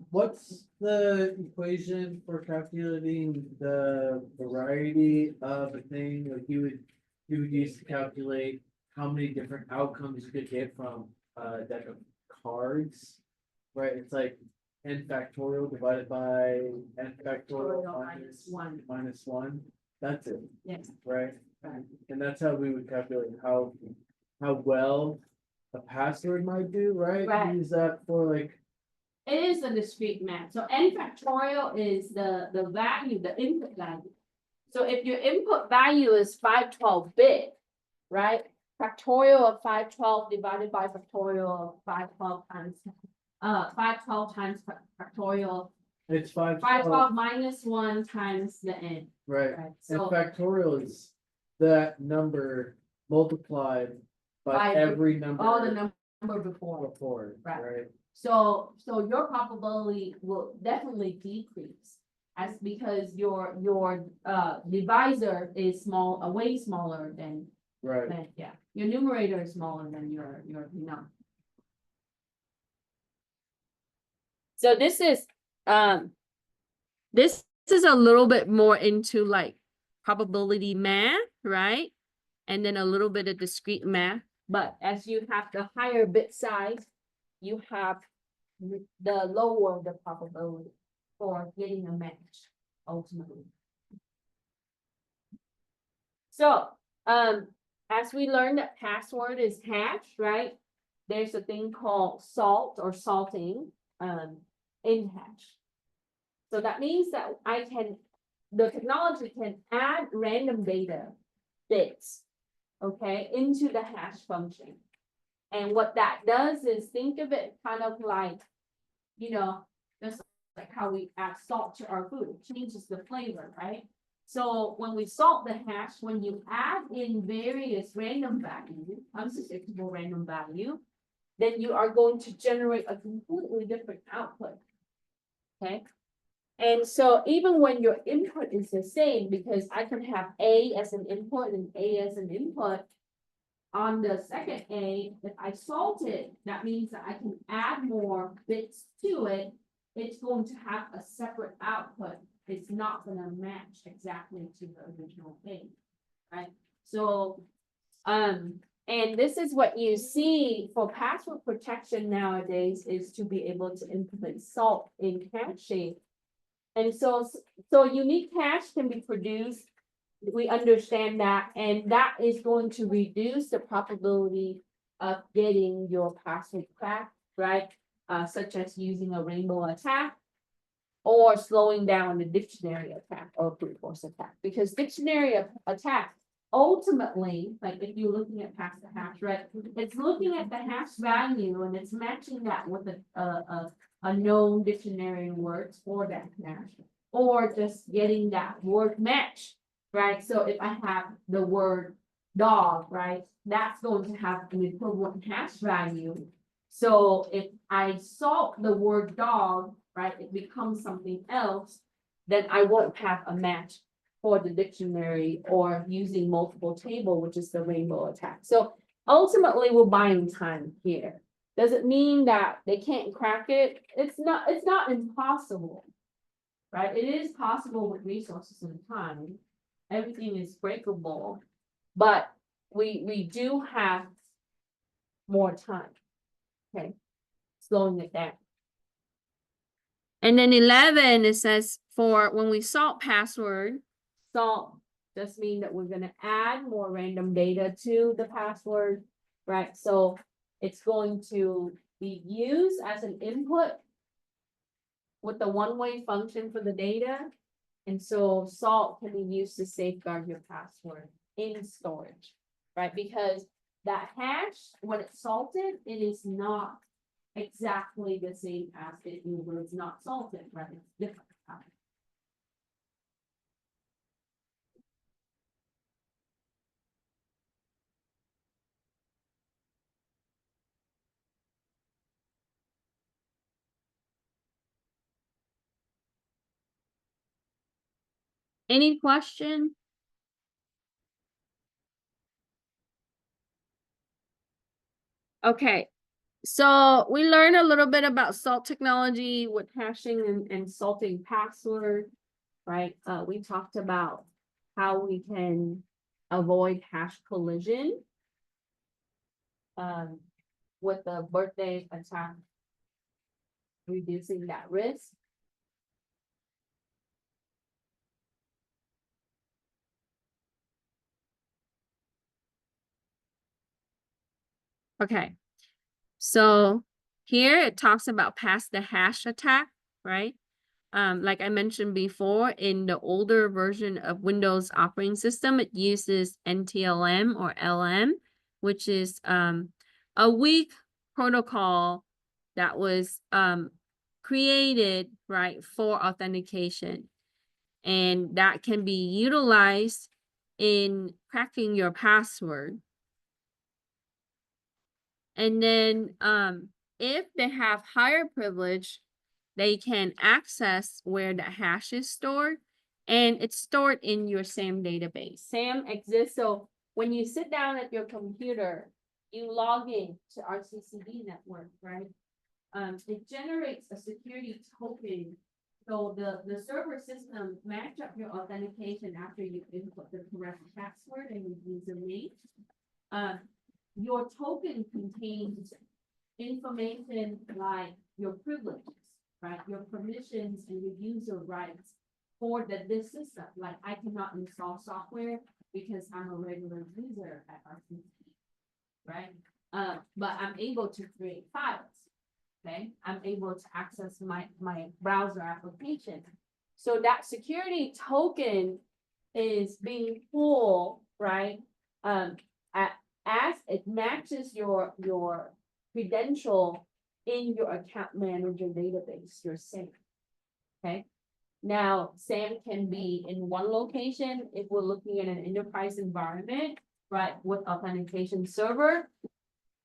Speaker 3: What's the equation for calculating the variety of a thing? Like you would use to calculate how many different outcomes you could get from a deck of cards, right? It's like n factorial divided by n factorial minus one. That's it.
Speaker 1: Yes.
Speaker 3: Right?
Speaker 1: Right.
Speaker 3: And that's how we would calculate how well a password might do, right?
Speaker 1: Right.
Speaker 3: Use that for like.
Speaker 1: It is a discrete math. So n factorial is the value, the input value. So if your input value is 512 bit, right? Factorial of 512 divided by factorial of 512 times 512 times factorial.
Speaker 3: It's
Speaker 1: 512 minus 1 times the n.
Speaker 3: Right.
Speaker 1: Right.
Speaker 3: And
Speaker 1: So
Speaker 3: factorial is that number multiplied by
Speaker 1: By
Speaker 3: every number.
Speaker 1: all the number before.
Speaker 3: Before,
Speaker 1: Right.
Speaker 3: right?
Speaker 1: So your probability will definitely decrease as because your divisor is way smaller than,
Speaker 3: Right.
Speaker 1: yeah, your numerator is smaller than your denominator. So this is a little bit more into like probability math, right? And then a little bit of discrete math, but as you have the higher bit size, you have the lower the probability for getting a match ultimately. So, as we learned that password is hash, right? There's a thing called salt or salting, in hash. So that means that the technology can add random data bits, okay, into the hash function. And what that does is think of it kind of like, just like how we add salt to our food, it changes the flavor, right? So when we salt the hash, when you add in various random value, unpredictable random value, then you are going to generate a completely different output. Okay. And so even when your input is the same, because I can have A as an input and A as an input, on the second A, if I salt it, that means that I can add more bits to it. It's going to have a separate output. It's not gonna match exactly to the original A, right? So, and this is what you see for password protection nowadays, is to be able to implement salt in caching. And so unique hash can be produced. We understand that, and that is going to reduce the probability of getting your password cracked, right? Such as using a rainbow attack or slowing down the dictionary attack or brute force attack. Because dictionary attack ultimately, like if you're looking at past the hash, right? It's looking at the hash value and it's matching that with a known dictionary words for that hash, or just getting that word match. Right, so if I have the word dog, right, that's going to have an equivalent hash value. So if I salt the word dog, right, it becomes something else, then I won't have a match for the dictionary or using multiple table, which is the rainbow attack. So ultimately, we're buying time here. Does it mean that they can't crack it? It's not impossible, right? It is possible with resources and time. Everything is breakable, but we do have more time. Okay, slowing it down. And then 11, it says for when we salt password, salt just mean that we're gonna add more random data to the password, right? So it's going to be used as an input with the one-way function for the data. And so salt can be used to safeguard your password in storage, right? Because that hash, when it's salted, it is not exactly the same as it was not salted, right? It's different. Any question? Okay, so we learned a little bit about salt technology with hashing and salting password, right? We talked about how we can avoid hash collision with the birthday attack, reducing that risk. Okay, so here it talks about pass the hash attack, right? Like I mentioned before, in the older version of Windows operating system, it uses NTLM or LM, which is a weak protocol that was created, right, for authentication. And that can be utilized in cracking your password. And then if they have higher privilege, they can access where the hash is stored, and it's stored in your SAM database. SAM exists, so when you sit down at your computer, you log in to our CCD network, right? It generates a security token. So the server system match up your authentication after you input the correct password and your username. Your token contains information like your privileges, right? Your permissions and your user rights for this system. Like I cannot install software because I'm a regular user at RCC, right? But I'm able to create files. Okay, I'm able to access my browser application. So that security token is being pulled, right? As it matches your credential in your account manager database, your SAM. Okay, now SAM can be in one location if we're looking at an enterprise environment, right, with authentication server.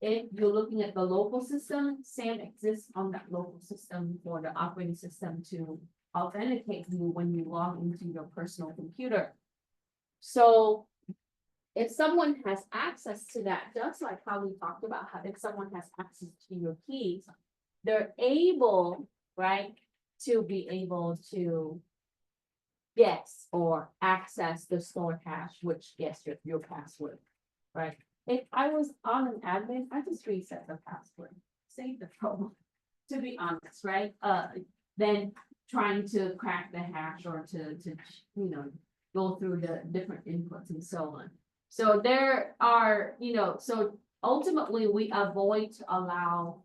Speaker 1: If you're looking at the local system, SAM exists on that local system for the operating system to authenticate you when you log into your personal computer. So if someone has access to that, just like how we talked about how if someone has access to your keys, they're able, right, to be able to guess or access the stored hash, which guess your password, right? If I was on an admin, I just reset the password, save the problem, to be honest, right? Then trying to crack the hash or to you know, go through the different inputs and so on. So there are, you know, so ultimately we avoid to allow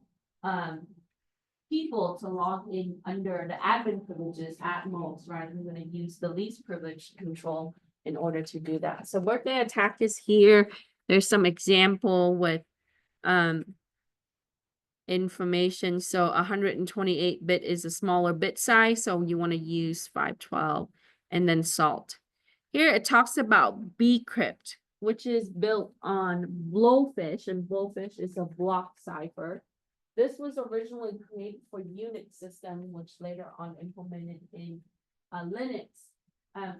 Speaker 1: people to log in under the admin privileges at most, right? We're going to use the least privilege control in order to do that. So birthday attack is here. There's some example with information. So 128-bit is a smaller bit size, so you want to use 512 and then salt. Here it talks about bcrypt, which is built on Blowfish, and Blowfish is a block cipher. This was originally created for Unix system, which later on implemented in Linux.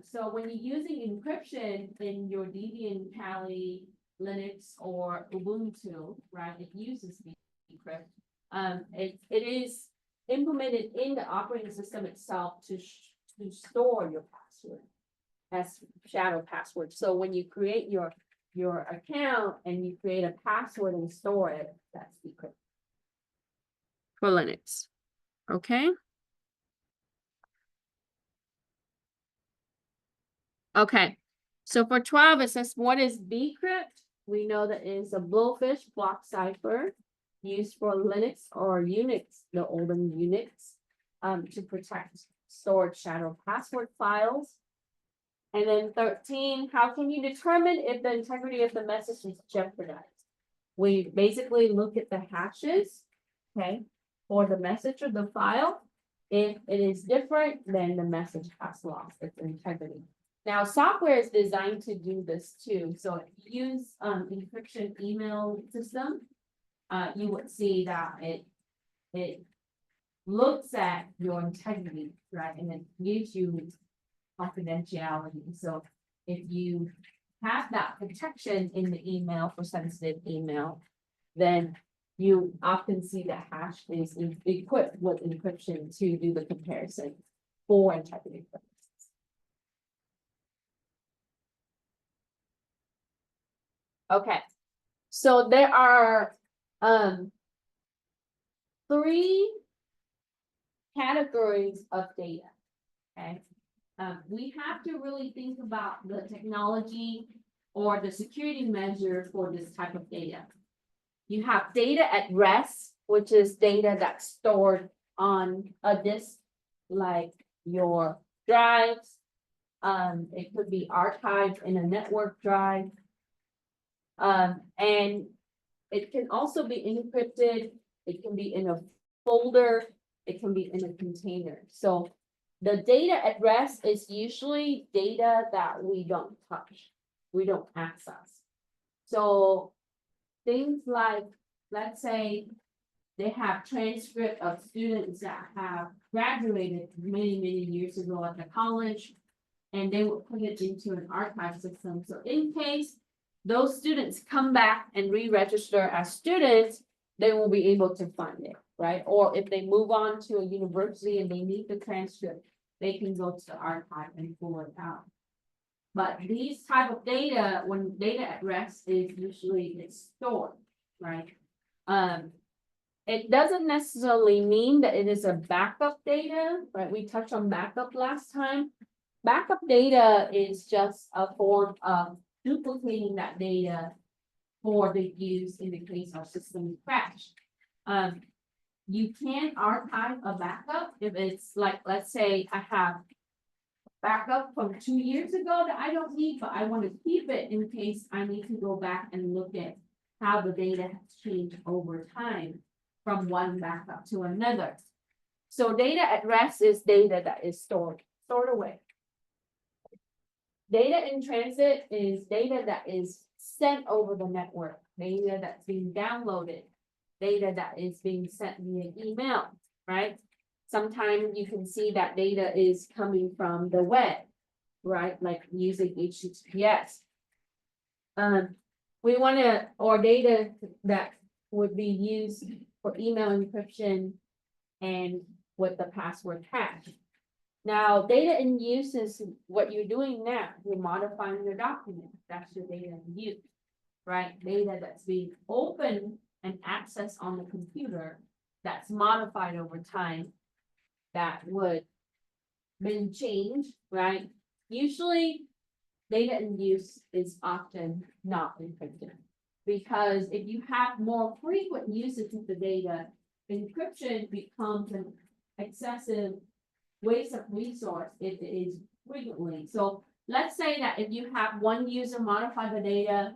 Speaker 1: So when you're using encryption in your Debian, Kali, Linux, or Ubuntu, right, it uses bcrypt. It is implemented in the operating system itself to store your password as shadow password. So when you create your account and you create a password and store it, that's bcrypt for Linux. Okay. Okay. So for 12, it says, what is bcrypt? We know that it is a Blowfish block cipher used for Linux or Unix, the olden Unix, to protect stored shadow password files. And then 13, how can you determine if the integrity of the message is jeopardized? We basically look at the hashes, okay, for the message or the file. If it is different, then the message has lost its integrity. Now, software is designed to do this too. So if you use encryption email system, you would see that it looks at your integrity, right? And it gives you confidentiality. So if you have that protection in the email for sensitive email, then you often see that hash is equipped with encryption to do the comparison for integrity purposes. Okay, so there are 3 categories of data. Okay, we have to really think about the technology or the security measure for this type of data. You have data at rest, which is data that's stored on a disk, like your drives. It could be archived in a network drive. And it can also be encrypted. It can be in a folder. It can be in a container. So the data at rest is usually data that we don't touch, we don't access. So things like, let's say they have transcript of students that have graduated many years ago at the college, and they will put it into an archive system. So in case those students come back and re-register as students, they will be able to find it, right? Or if they move on to a university and they need the transcript, they can go to the archive and pull it out. But these type of data, when data at rest is usually it's stored, right? It doesn't necessarily mean that it is a backup data, right? We touched on backup last time. Backup data is just a form of duplicating that data for the use in the case our system crashed. You can archive a backup if it's like, let's say I have backup from 2 years ago that I don't need, but I want to keep it in case I need to go back and look at how the data has changed over time from one backup to another. So data at rest is data that is stored away. Data in transit is data that is sent over the network, data that's being downloaded, data that is being sent via email, right? Sometimes you can see that data is coming from the web, right? Like using HTTPS. We want to, or data that would be used for email encryption and with the password hash. Now, data in use is what you're doing now. You're modifying your document. That's your data in use, right? Data that's being opened and accessed on the computer that's modified over time that would been changed, right? Usually, data in use is often not encrypted. Because if you have more frequent usage of the data, encryption becomes an excessive waste of resource if it is frequently. So let's say that if you have one user modify the data,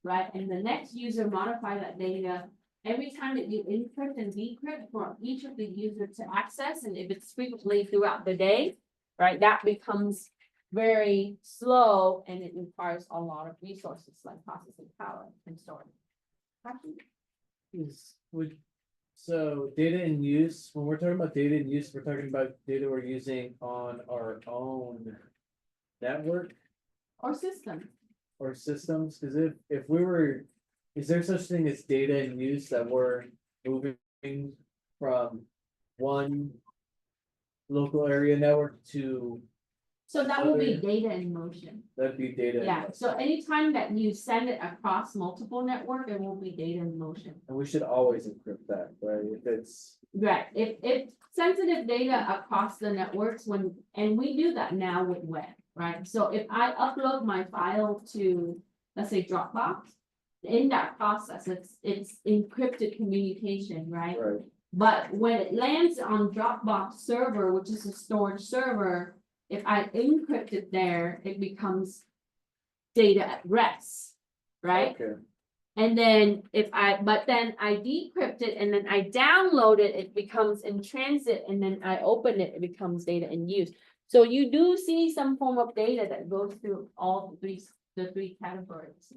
Speaker 1: right, and the next user modify that data, every time that you encrypt and decrypt for each of the users to access, and if it's frequently throughout the day, right, that becomes very slow and it requires a lot of resources like processing power and storage.
Speaker 3: So data in use, when we're talking about data in use, we're talking about data we're using on our own network
Speaker 1: Or system.
Speaker 3: or systems, because if we were, is there such thing as data in use that we're moving from one local area network to,
Speaker 1: So that will be data in motion.
Speaker 3: that'd be data?
Speaker 1: Yeah, so anytime that you send it across multiple network, it will be data in motion.
Speaker 3: And we should always encrypt that, right? If it's,
Speaker 1: Right, if sensitive data across the networks and we do that now with web, right? So if I upload my file to, let's say Dropbox, in that process, it's encrypted communication, right?
Speaker 3: right,
Speaker 1: But when it lands on Dropbox server, which is a storage server, if I encrypt it there, it becomes data at rest, right?
Speaker 3: okay,
Speaker 1: And then but then I decrypt it and then I download it, it becomes in transit, and then I open it, it becomes data in use. So you do see some form of data that goes through all the three categories.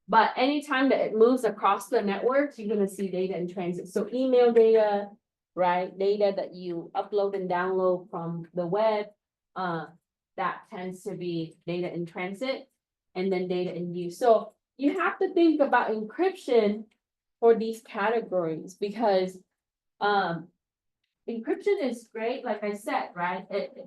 Speaker 1: But anytime that it moves across the network, you're gonna see data in transit. So email data, right? Data that you upload and download from the web, that tends to be data in transit and then data in use. So you have to think about encryption for these categories because, encryption is great, like I said, right?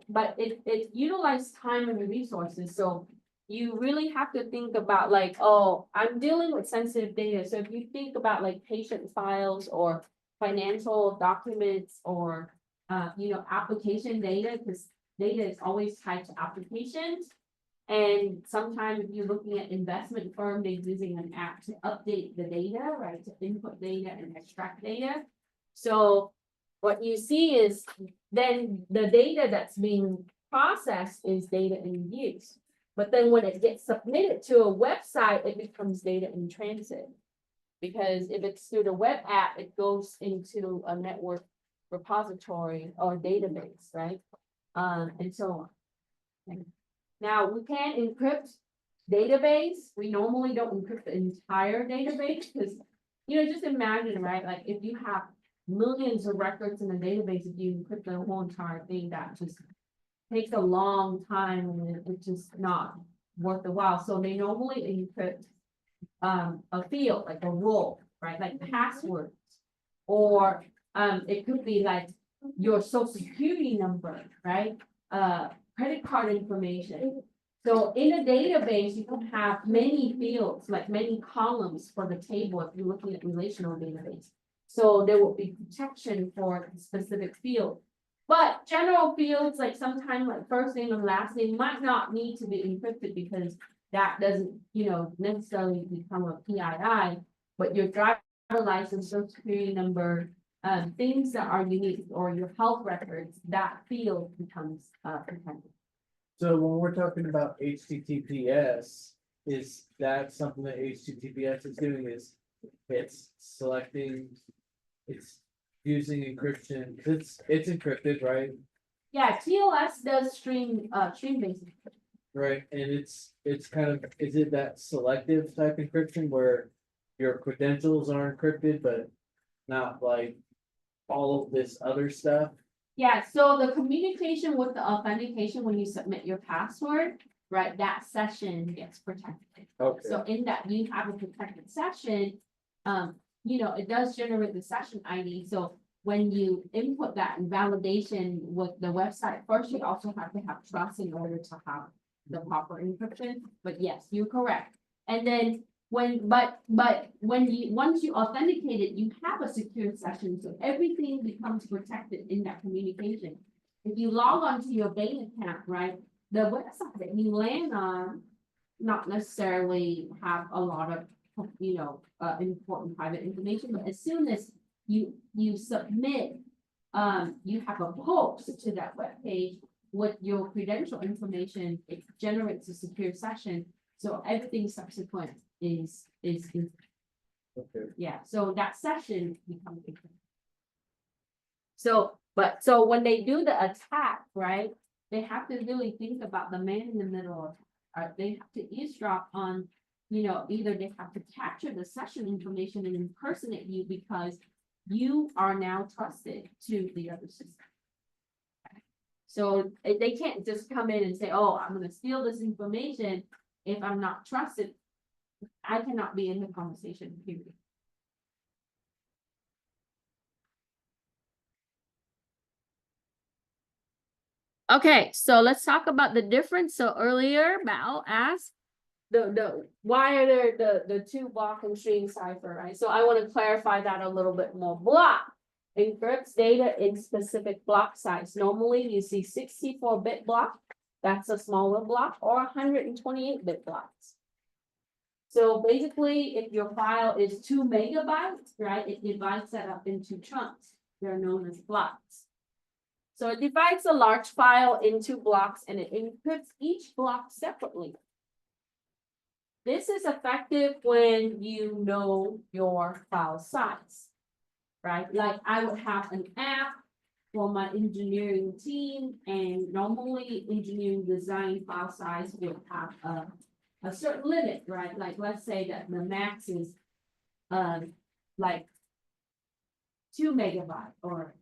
Speaker 1: But it utilizes time and resources, so you really have to think about like, oh, I'm dealing with sensitive data. So if you think about like patient files or financial documents or, application data, because data is always tied to applications. And sometimes if you're looking at investment firm, they're using an app to update the data, right? To input data and extract data. So what you see is then the data that's being processed is data in use. But then when it gets submitted to a website, it becomes data in transit. Because if it's through the web app, it goes into a network repository or database, right? And so on. Now, we can encrypt database. We normally don't encrypt the entire database because, just imagine, right? Like if you have millions of records in a database, if you encrypt the whole entire thing, that just takes a long time and it's just not worth the while. So they normally encrypt a field, like a role, right? Like passwords, or it could be like your social security number, right? Credit card information. So in a database, you can have many fields, like many columns for the table if you're looking at relational database. So there will be protection for a specific field. But general fields, like sometimes like first name and last name might not need to be encrypted because that doesn't, necessarily become a PII, but your driver license, social security number, things that are unique or your health records, that field becomes, protected.
Speaker 3: So when we're talking about HTTPS, is that something that HTTPS is doing is it's selecting, it's using encryption, 'cause it's encrypted, right?
Speaker 1: Yeah, TLS does stream-based.
Speaker 3: Right, and it's kind of, is it that selective type encryption where your credentials are encrypted, but not like all of this other stuff?
Speaker 1: Yeah, so the communication with the authentication, when you submit your password, right, that session gets protected.
Speaker 3: Okay,
Speaker 1: So in that you have a protected session, it does generate the session ID, so when you input that in validation with the website, first you also have to have trust in order to have the proper encryption, but yes, you're correct. And then once you authenticate it, you have a secure session, so everything becomes protected in that communication. If you log onto your bank account, right, the website that you land on, not necessarily have a lot of, important private information, but as soon as you submit, you have a post to that web page with your credential information, it generates a secure session, so everything subsequent is,
Speaker 3: okay.
Speaker 1: yeah, so that session becomes. So when they do the attack, right, they have to really think about the man in the middle. They have to eavesdrop on, either they have to capture the session information and impersonate you because you are now trusted to the other system. So they can't just come in and say, oh, I'm gonna steal this information if I'm not trusted. I cannot be in the conversation, period. Okay, so let's talk about the difference. So earlier, Mal asked why are there the two block and stream cipher, right? So I want to clarify that a little bit more. Block encrypts data in specific block size. Normally you see 64-bit block, that's a smaller block, or 128-bit blocks. So basically, if your file is 2 megabytes, right, it divides that up into chunks. They're known as blocks. So it divides a large file into blocks and it encrypts each block separately. This is effective when you know your file size, right? Like I would have an app for my engineering team, and normally engineering design file size would have a certain limit, right? Like let's say that the max is like 2 megabyte or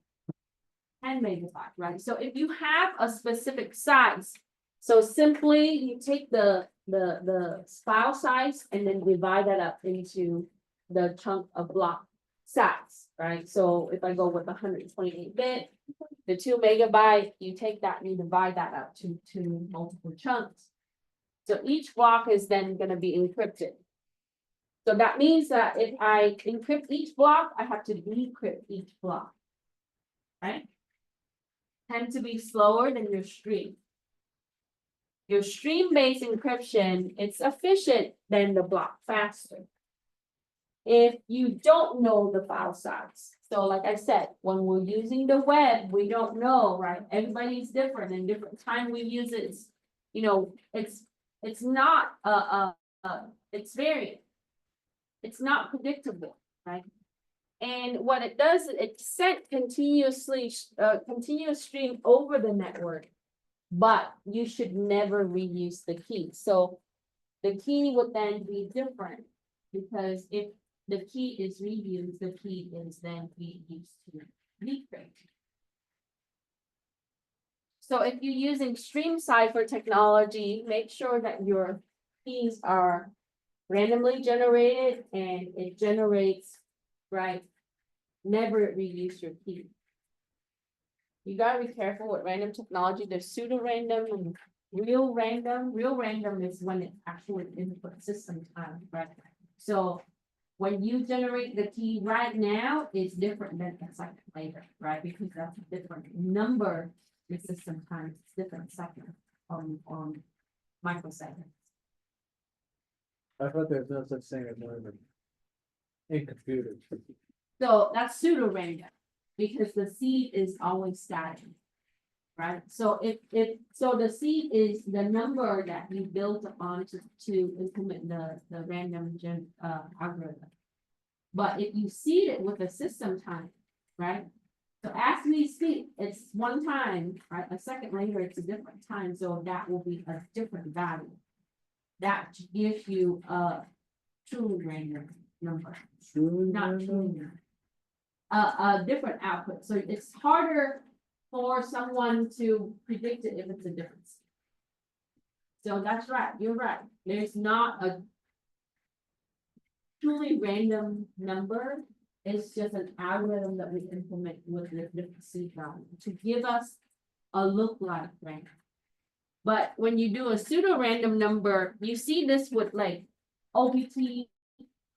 Speaker 1: 10 megabyte, right? So if you have a specific size, so simply you take the file size and then divide that up into the chunk of block size, right? So if I go with 128-bit, the 2 megabyte, you take that and you divide that up to multiple chunks. So each block is then going to be encrypted. So that means that if I encrypt each block, I have to decrypt each block, right? Tend to be slower than your stream. Your stream-based encryption, it's efficient than the block faster. If you don't know the file size. So like I said, when we're using the web, we don't know, right? Everybody's different and different time we use it. It's not it's variant. It's not predictable, right? And what it does, it sent continuous stream over the network, but you should never reuse the key. So the key would then be different because if the key is reused, the key is then being used to decrypt. So if you're using stream cipher technology, make sure that your keys are randomly generated and it generates, right? Never reuse your key. You gotta be careful with random technology. There's pseudo-random and real random. Real random is when it's actually input system time, right? So when you generate the key right now, it's different than a second later, right? Because that's a different number in system time. It's different second on microseconds.
Speaker 3: I thought there's no such thing as random in computers.
Speaker 1: So that's pseudo-random. because the seed is always static. Right, so so the seed is the number that you built on to implement the random algorithm. But if you seed it with a system time, right? So as we speak, it's one time, right? A second later, it's a different time, so that will be a different value. That gives you a true random number, not true. A different output, so it's harder for someone to predict it if it's a difference. So that's right, you're right. There's not a truly random number. It's just an algorithm that we implement with the different seed value to give us a look-like random. But when you do a pseudo-random number, you see this with like OPT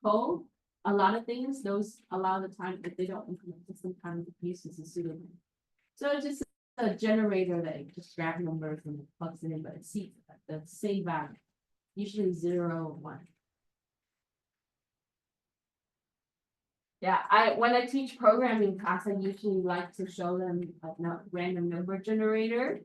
Speaker 1: code. A lot of things, those a lot of the time, if they don't implement it, sometimes it uses a pseudo. So it's just a generator that you just grab numbers and it plugs it in, but it's the same value, usually 0 or 1. Yeah, when I teach programming class, I usually like to show them a random number generator.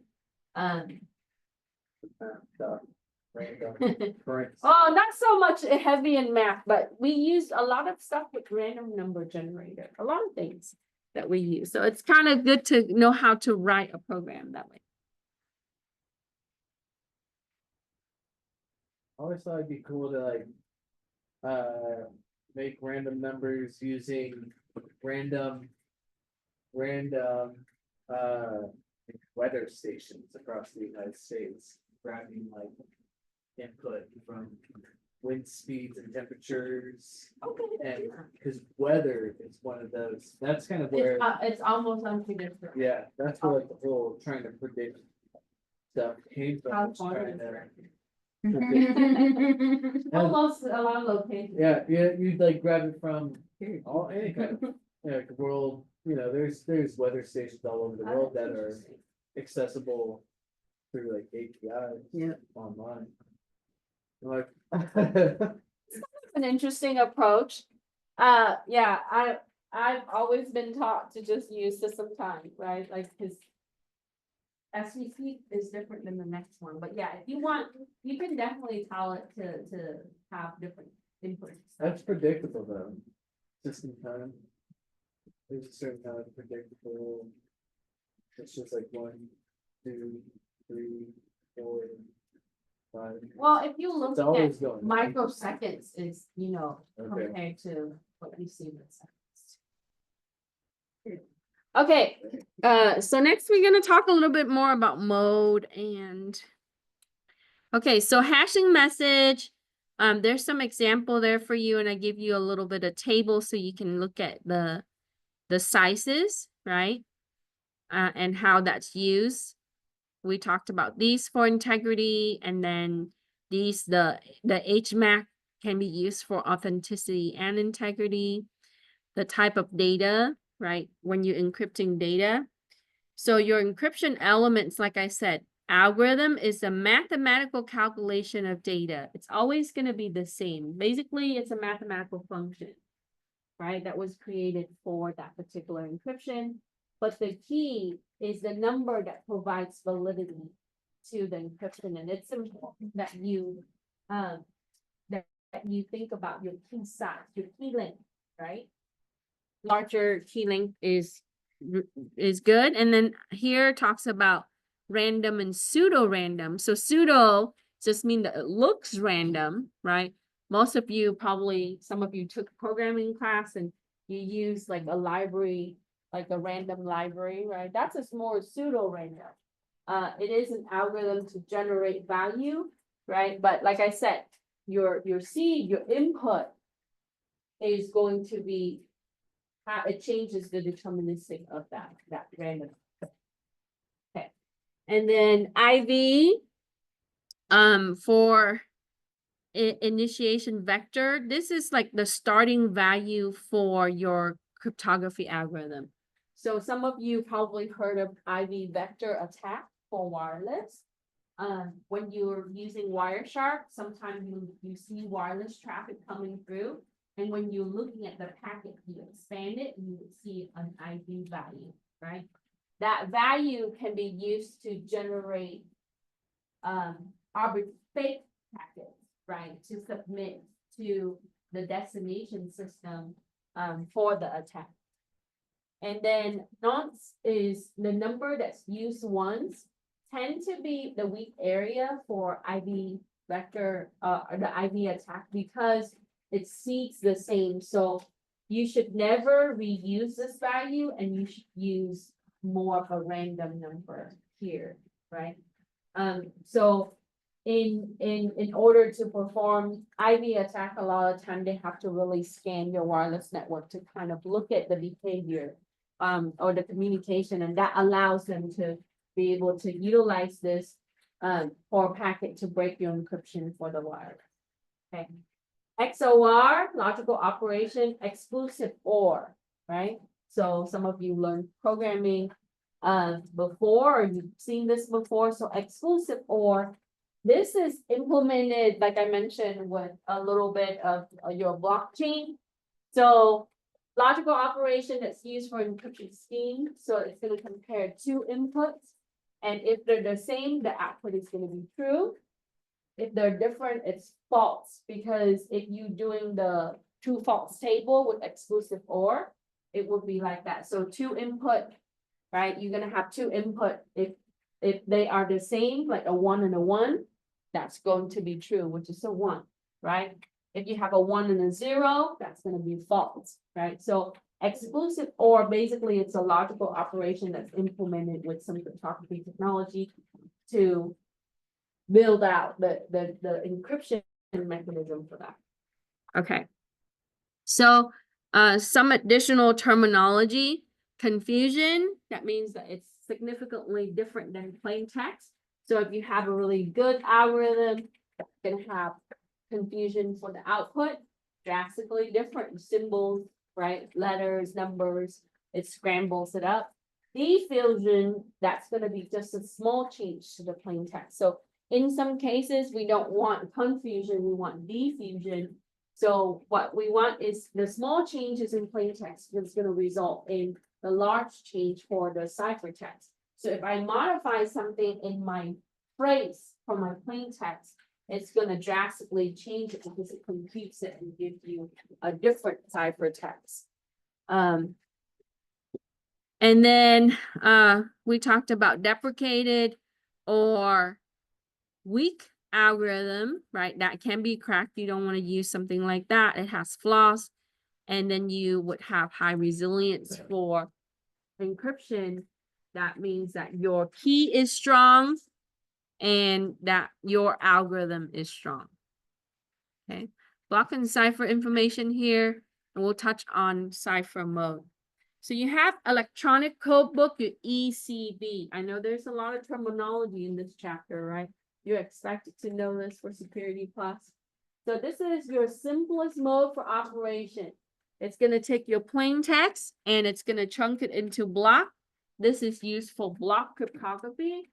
Speaker 3: Correct.
Speaker 1: Oh, not so much heavy in math, but we use a lot of stuff with random number generator, a lot of things that we use. So it's kind of good to know how to write a program that way.
Speaker 3: I always thought it'd be cool to like, make random numbers using random, weather stations across the United States, grabbing like input from wind speeds and temperatures.
Speaker 1: Okay.
Speaker 3: And because weather is one of those, that's kind of where,
Speaker 1: It's almost unpredictable.
Speaker 3: yeah, that's where like the whole trying to predict stuff came from. was
Speaker 1: California.
Speaker 3: trying to predict-
Speaker 1: Almost a lot of locations.
Speaker 3: Yeah, you'd like grab it from all any kind of world, there's weather stations all over the world that are accessible through like APIs.
Speaker 1: Yeah.
Speaker 3: Online. Like
Speaker 1: An interesting approach. Yeah, I've always been taught to just use system time, right? Like his SVC is different than the next one, but yeah, if you want, you can definitely tell it to have different inputs.
Speaker 3: that's predictable though. System time. There's a certain kind of predictable. It's just like 1, 2, 3, 4, 5.
Speaker 1: Well, if you
Speaker 3: It's
Speaker 1: look
Speaker 3: always
Speaker 1: at
Speaker 3: going.
Speaker 1: microseconds is,
Speaker 3: Okay.
Speaker 1: compared to what you see with seconds. Okay, so next we're gonna talk a little bit more about mode and. Okay, so hashing message, there's some example there for you, and I give you a little bit of table so you can look at the sizes, right? And how that's used. We talked about these for integrity, and then these, the HMAC can be used for authenticity and integrity. The type of data, right? When you're encrypting data. So your encryption elements, like I said, algorithm is a mathematical calculation of data. It's always going to be the same. Basically, it's a mathematical function, right? That was created for that particular encryption. But the key is the number that provides validity to the encryption. And it's important that you think about your key size, your key length, right? Larger key length is good. And then here talks about random and pseudo random. So pseudo just mean that it looks random, right? Most of you probably, some of you took programming class and you use like a library, like a random library, right? That's a more pseudo random. It is an algorithm to generate value, right? But like I said, your seed, your input is going to be how it changes the deterministic of that random. Okay. And then IV, for initiation vector, this is like the starting value for your cryptography algorithm. So some of you probably heard of IV vector attack for wireless. When you're using Wireshark, sometimes you see wireless traffic coming through, And when you're looking at the packet, you expand it, and you would see an ID value, right? That value can be used to generate fake packets, right? To submit to the destination system for the attack. And then nonce is the number that's used once, tend to be the weak area for IV vector, the IV attack, because it seeks the same. So you should never reuse this value, and you should use more of a random number here, right? So in order to perform IV attack, a lot of time they have to really scan your wireless network to kind of look at the behavior or the communication, and that allows them to be able to utilize this for a packet to break your encryption for the wire. Okay. XOR, logical operation, exclusive OR, right? So some of you learned programming before, or you've seen this before. So exclusive OR, this is implemented, like I mentioned, with a little bit of your blockchain. So logical operation that's used for encryption scheme. So it's going to compare two inputs. And if they're the same, the output is going to be true. If they're different, it's false, because if you're doing the true false table with exclusive OR, it would be like that. So two input, right? You're going to have two input. If they are the same, like a 1 and a 1, that's going to be true, which is a 1, right? If you have a 1 and a 0, that's going to be false, right? So exclusive OR, basically it's a logical operation that's implemented with some cryptography technology to build out the encryption mechanism for that. Okay. So some additional terminology: confusion, that means that it's significantly different than plain text. So if you have a really good algorithm, it's going to have confusion for the output, drastically different symbols, right? Letters, numbers, it scrambles it up. Diffusion, that's going to be just a small change to the plain text. So in some cases, we don't want confusion, we want diffusion. So what we want is the small changes in plain text is going to result in the large change for the ciphertext. So if I modify something in my phrase from my plain text, it's going to drastically change it because it computes it and gives you a different ciphertext. And then we talked about deprecated or weak algorithm, right? That can be cracked. You don't want to use something like that. It has flaws. And then you would have high resilience for encryption. That means that your key is strong and that your algorithm is strong. Okay. Block and cipher information here, and we'll touch on cipher mode. So you have electronic code book, your ECB. I know there's a lot of terminology in this chapter, right? You're expected to know this for Security Plus. So this is your simplest mode for operation. It's going to take your plain text and it's going to chunk it into block. This is used for block cryptography,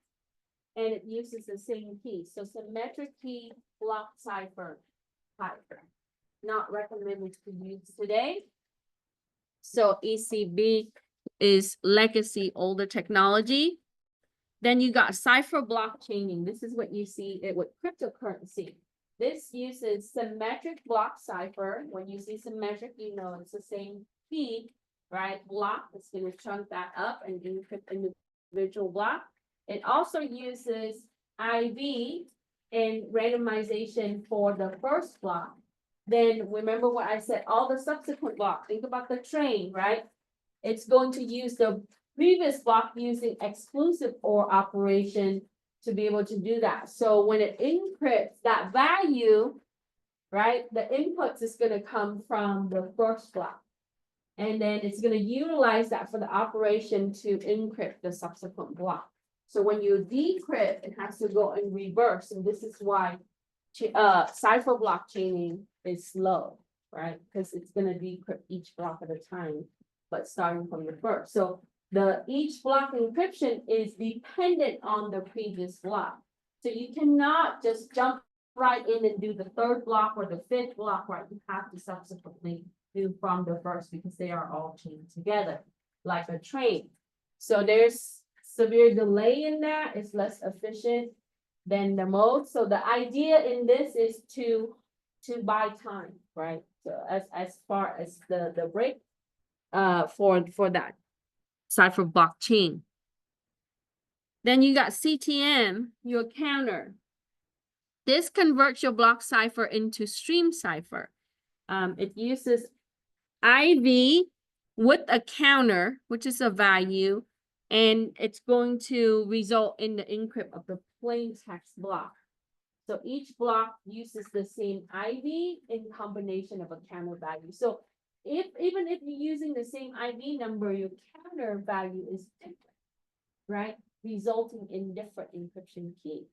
Speaker 1: and it uses the same key. So symmetric key, block cipher, not recommended to use today. So ECB is legacy, older technology. Then you got cipher blockchaining. This is what you see it with cryptocurrency. This uses symmetric block cipher. When you see symmetric, you know it's the same key, right? Block is going to chunk that up and encrypt individual block. It also uses IV and randomization for the first block. Then remember what I said, all the subsequent blocks. Think about the train, right? It's going to use the previous block using exclusive OR operation to be able to do that. So when it encrypts that value, right, the inputs is going to come from the first block. And then it's going to utilize that for the operation to encrypt the subsequent block. So when you decrypt, it has to go in reverse. And this is why cipher blockchaining is slow, right? Because it's going to decrypt each block at a time, but starting from the first. So each block encryption is dependent on the previous block. So you cannot just jump write in and do the third block or the fifth block, right, you have to subsequently do from the first because they are all chained together, like a train. So there's severe delay in that, it's less efficient than the mode. So the idea in this is to buy time, right? So as far as the break, for that cipher blockchain. Then you got CTM, your counter. This converts your block cipher into stream cipher. It uses IV with a counter, which is a value, and it's going to result in the encrypt of the plain text block. So each block uses the same IV in combination of a counter value. So even if you're using the same IV number, your counter value is different, right? Resulting in different encryption key.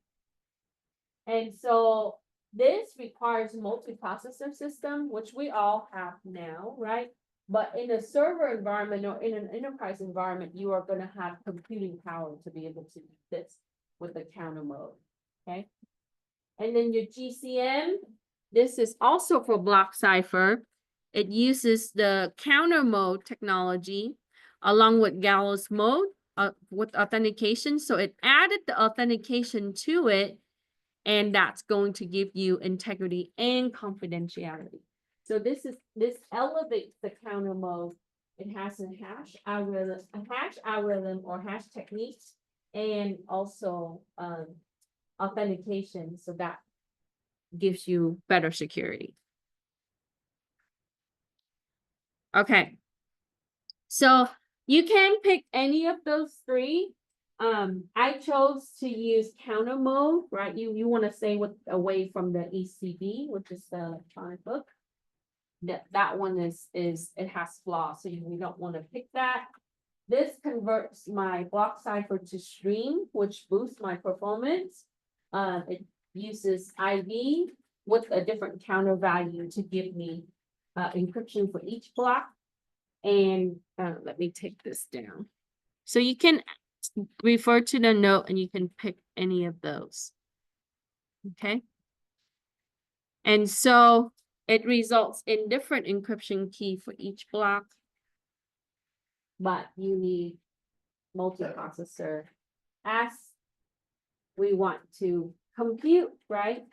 Speaker 1: And so this requires multiprocessor system, which we all have now, right? But in a server environment or in an enterprise environment, you are going to have computing power to be able to do this with the counter mode, okay? And then your GCM, this is also for block cipher. It uses the counter mode technology along with gallows mode with authentication. So it added the authentication to it, and that's going to give you integrity and confidentiality. So this elevates the counter mode. It has a hash algorithm or hash techniques, and also authentication. So that gives you better security. Okay. So you can pick any of those three. I chose to use counter mode, right? You want to stay away from the ECB, which is the electronic book. That one is it has flaws, so we don't want to pick that. This converts my block cipher to stream, which boosts my performance. It uses IV with a different counter value to give me encryption for each block. And let me take this down. So you can refer to the note and you can pick any of those. Okay. And so it results in different encryption key for each block, but you need multiprocessor as we want to compute, right?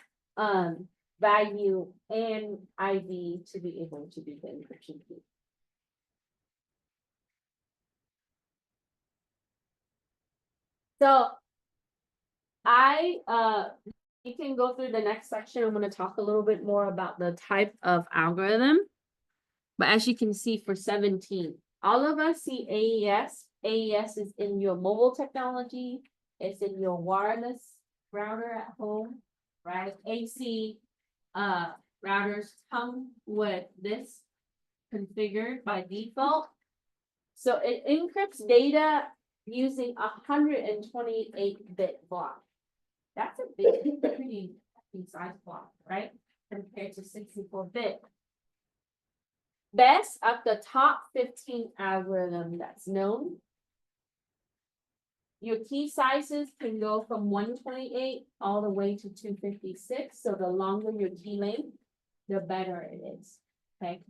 Speaker 1: Value and IV to be able to do the encryption key. So you can go through the next section. I'm going to talk a little bit more about the type of algorithm. But as you can see for 17, all of us see AES. AES is in your mobile technology. It's in your wireless router at home, right? AC routers come with this configured by default. So it encrypts data using 128-bit block. That's a big, pretty size block, right? Compared to 64-bit. Best of the top 15 algorithm that's known. Your key sizes can go from 128 all the way to 256. So the longer your key length, the better it is. Okay.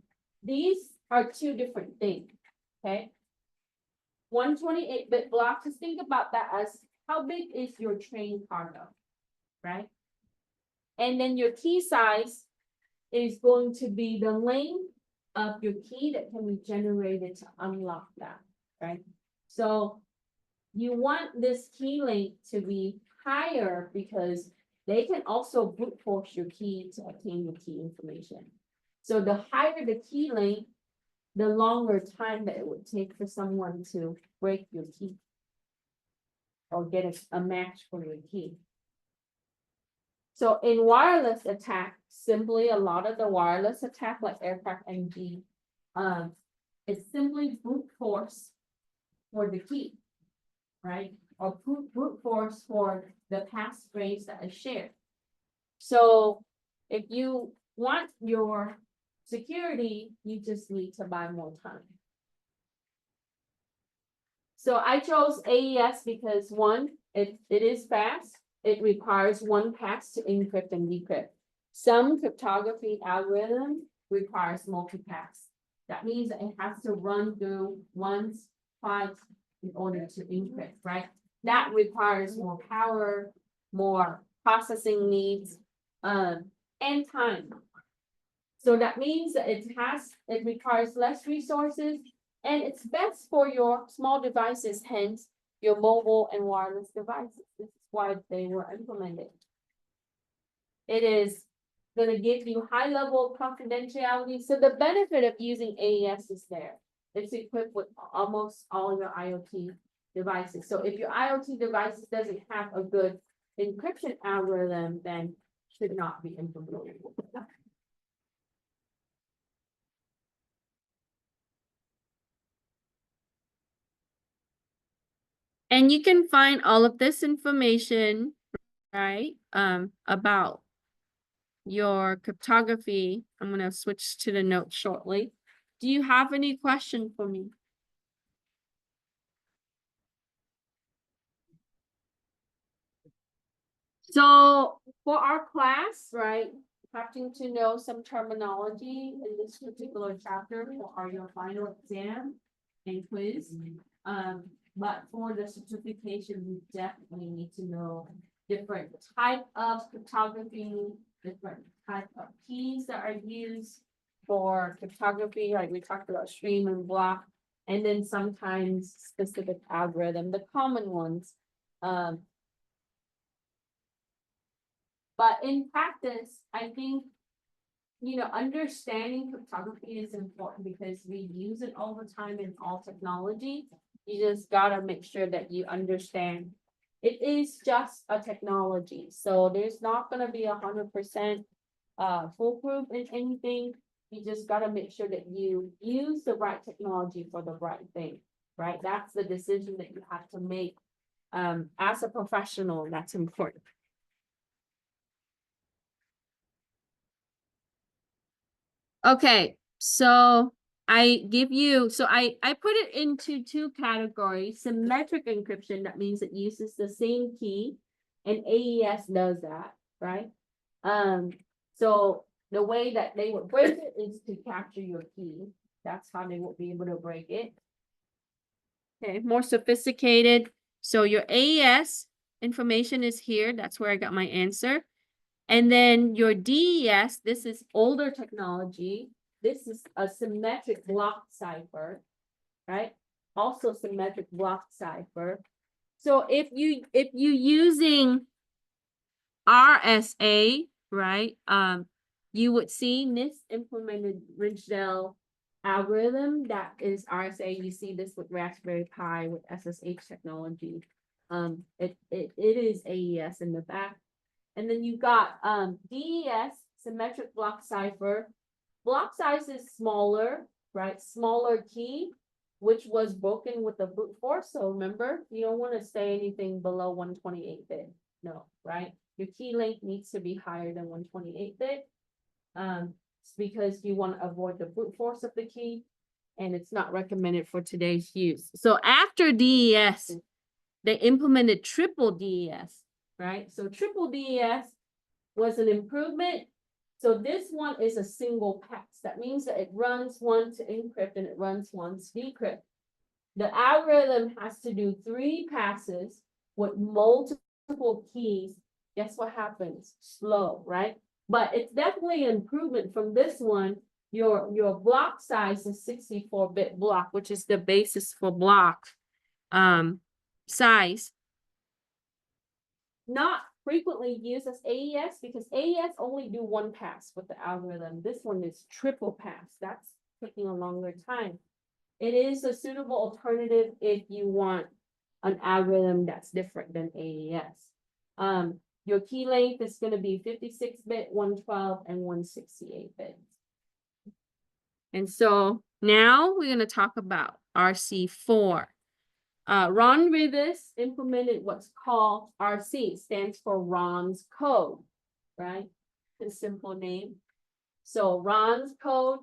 Speaker 1: These are two different things. Okay. 128-bit block, just think about that as how big is your train cargo, right? And then your key size is going to be the length of your key that can be generated to unlock that, right? So you want this key length to be higher because they can also brute force your key to obtain your key information. So the higher the key length, the longer time that it would take for someone to break your key or get a match for your key. So in wireless attack, simply a lot of the wireless attack like aircraft NG, it's simply brute force for the key, right? Or brute force for the passphrase that is shared. So if you want your security, you just need to buy more time. So I chose AES because one, it is fast. it requires one pass to encrypt and decrypt. Some cryptography algorithm requires multi-pass. That means that it has to run through once, twice in order to encrypt, right? That requires more power, more processing needs, and time. So that means that it requires less resources, and it's best for your small devices, hence your mobile and wireless devices. This is why they were implemented. It is gonna give you high level of confidentiality. So the benefit of using AES is there. It's equipped with almost all your IoT devices. So if your IoT devices doesn't have a good encryption algorithm, then should not be implemented. And you can find all of this information, right, about your cryptography. I'm gonna switch to the notes shortly. Do you have any question for me? So for our class, right, having to know some terminology in this particular chapter for your final exam and quiz. But for the certification, you definitely need to know different type of cryptography, different type of keys that are used for cryptography, like we talked about stream and block, and then sometimes specific algorithm, the common ones. But in practice, I think, understanding cryptography is important because we use it all the time in all technology. You just gotta make sure that you understand. It is just a technology, so there's not gonna be 100% foolproof in anything. You just gotta make sure that you use the right technology for the right thing, right? That's the decision that you have to make. As a professional, that's important. Okay, so I put it into two categories. Symmetric encryption, that means it uses the same key, and AES does that, right? So the way that they would break it is to capture your key. That's how they would be able to break it. Okay, more sophisticated. So your AES information is here. That's where I got my answer. And then your DES, this is older technology. This is a symmetric block cipher, right? Also symmetric block cipher. So if you using RSA, right? You would see NIST implemented Ridgedale algorithm that is RSA. You see this with Raspberry Pi with SSH technology. It is AES in the back. And then you got DES, symmetric block cipher. Block size is smaller, right? Smaller key, which was broken with the brute force. So remember, you don't want to say anything below 128-bit. No, right? Your key length needs to be higher than 128-bit. It's because you want to avoid the brute force of the key, and it's not recommended for today's use. So after DES, they implemented triple DES. Right? So triple DES was an improvement. So this one is a single pass. That means that it runs one to encrypt and it runs one to decrypt. The algorithm has to do 3 passes with multiple keys. Guess what happens? Slow, right? But it's definitely an improvement from this one. Your block size is 64-bit block, which is the basis for block size. Not frequently used as AES because AES only do 1 pass with the algorithm. This one is triple pass. That's taking a longer time. It is a suitable alternative if you want an algorithm that's different than AES. Your key length is going to be 56-bit, 112, and 168-bit. And so now we're going to talk about RC4. Ron Rivas implemented what's called RC, stands for Ron's code, right? The simple name. So Ron's code,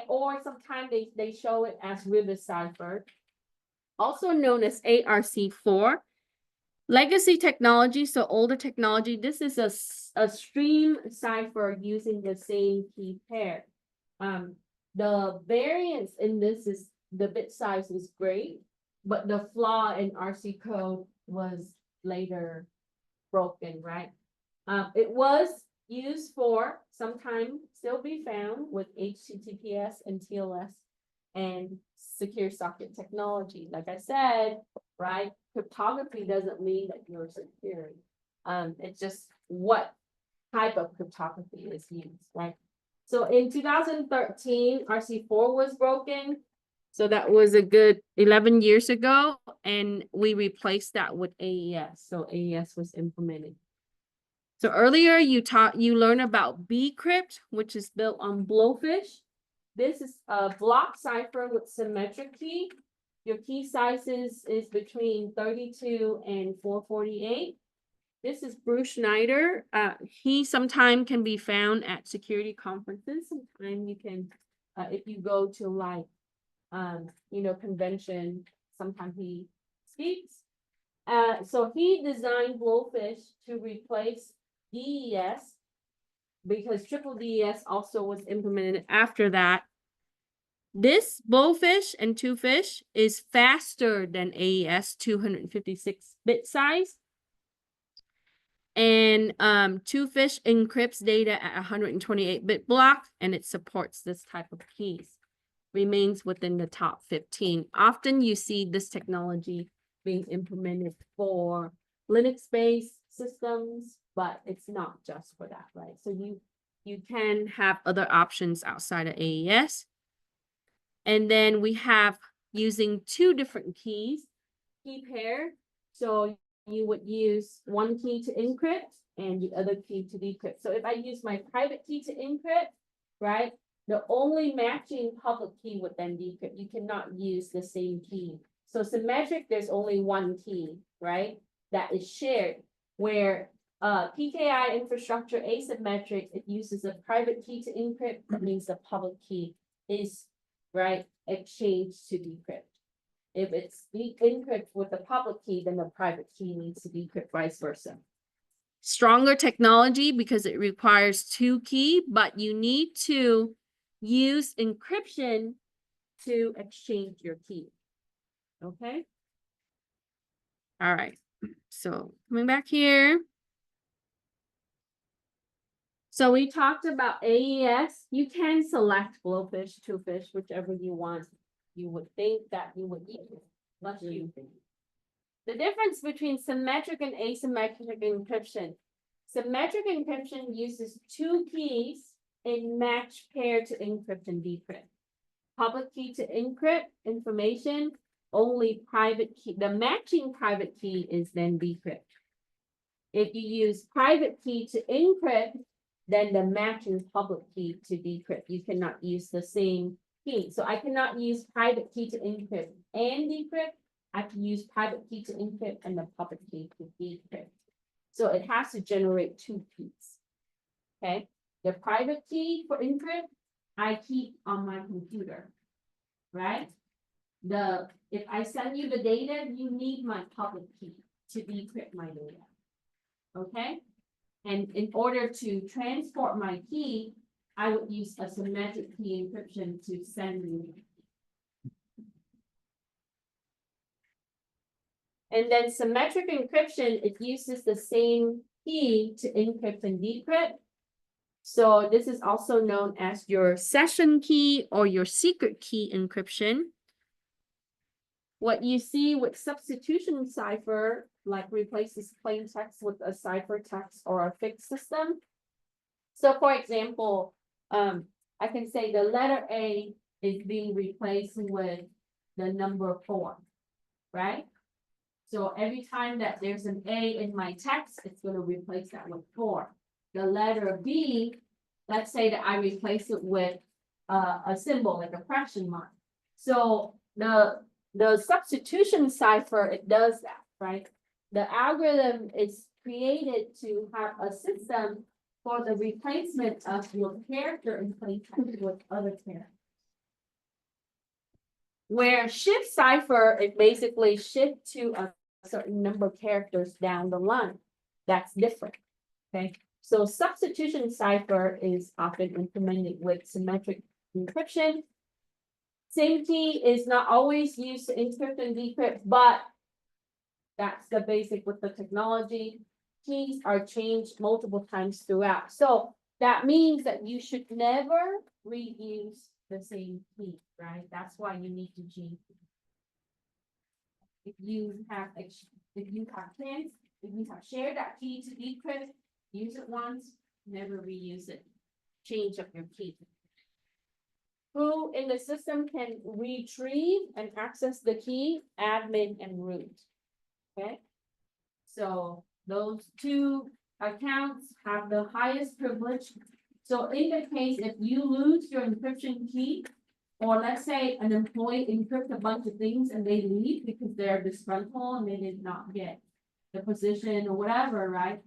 Speaker 1: or sometimes they show it as Rivas cipher, also known as ARC4. Legacy technology, so older technology, this is a stream cipher using the same key pair. The variance in this is the bit size is great, but the flaw in RC code was later broken, right? It was used for some time, still be found with HTTPS and TLS and secure socket technology. Like I said, right? Cryptography doesn't mean that you're secure. It's just what type of cryptography is used, right? So in 2013, RC4 was broken. So that was a good 11 years ago, and we replaced that with AES. So AES was implemented. So earlier you learned about bcrypt, which is built on Blowfish. This is a block cipher with symmetric key. Your key sizes is between 32 and 448. This is Bruce Schneider. He sometime can be found at security conferences. Sometime you can, if you go to like, convention, sometimes he speaks. So he designed Blowfish to replace DES because triple DES also was implemented after that. This Blowfish and Twofish is faster than AES 256-bit size. And Twofish encrypts data at 128-bit block, and it supports this type of keys. Remains within the top 15. Often you see this technology being implemented for Linux-based systems, but it's not just for that, right? So you can have other options outside of AES. And then we have using two different keys, key pair. So you would use one key to encrypt and the other key to decrypt. So if I use my private key to encrypt, right, the only matching public key would then decrypt. You cannot use the same key. So symmetric, there's only one key, right, that is shared. Where PKI infrastructure asymmetric, it uses a private key to encrypt. That means the public key is, right, exchanged to decrypt. If it's encrypt with the public key, then the private key needs to decrypt, vice versa. Stronger technology because it requires two key, but you need to use encryption to exchange your key. Okay. All right. So coming back here. So we talked about AES. You can select Blowfish, Twofish, whichever you want. You would think that you would use. Unless you think. The difference between symmetric and asymmetric encryption. Symmetric encryption uses two keys in match pair to encrypt and decrypt. Public key to encrypt information, only private key. The matching private key is then decrypt. If you use private key to encrypt, then the matching public key to decrypt. You cannot use the same key. So I cannot use private key to encrypt and decrypt. I can use private key to encrypt and the public key to decrypt. So it has to generate two keys. Okay. The private key for encrypt, I keep on my computer, right? If I send you the data, you need my public key to decrypt my data. Okay. And in order to transport my key, I would use a symmetric key encryption to send you. And then symmetric encryption, it uses the same key to encrypt and decrypt. So this is also known as your session key or your secret key encryption. What you see with substitution cipher, like replaces plain text with a ciphertext or a fixed system. So for example, I can say the letter A is being replaced with the number 4, right? So every time that there's an A in my text, it's going to replace that with 4. The letter B, let's say that I replace it with a symbol like a question mark. So the substitution cipher, it does that, right? The algorithm is created to have a system for the replacement of your character in plain text with other characters. Where shift cipher, it basically shift to a a certain number of characters down the line. That's different, okay? So substitution cipher is often implemented with symmetric encryption. Same key is not always used to encrypt and decrypt, but that's the basic with the technology. Keys are changed multiple times throughout. So that means that you should never reuse the same key, right? That's why you need to change. If you have plans, if you have shared that key to decrypt, use it once, never reuse it. Change up your key. Who in the system can retrieve and access the key? Admin and root. Okay? So those two accounts have the highest privilege. So in the case, if you lose your encryption key, or let's say an employee encrypt a bunch of things and they leave because they're disgruntled and they did not get the position or whatever, right?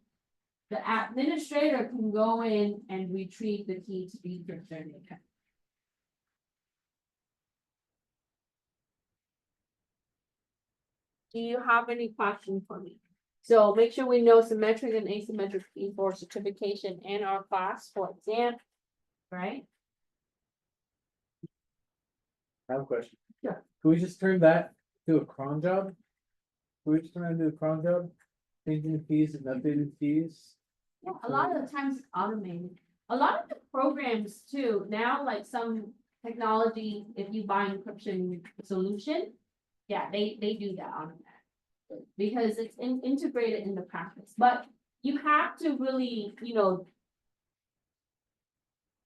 Speaker 1: The administrator can go in and retrieve the key to decrypt their account. Do you have any questions for me? So make sure we know symmetric and asymmetric key for certification and our class for exam, right?
Speaker 3: I have a question.
Speaker 1: Sure.
Speaker 3: Can we just turn that to a cron job? Can we just turn that into a cron job? Changing the keys and updating keys?
Speaker 1: Yeah, a lot of the times it's automated. A lot of the programs too, now like some technology, if you buy encryption solution, yeah, they do that automatically. Because it's integrated in the practice, but you have to really,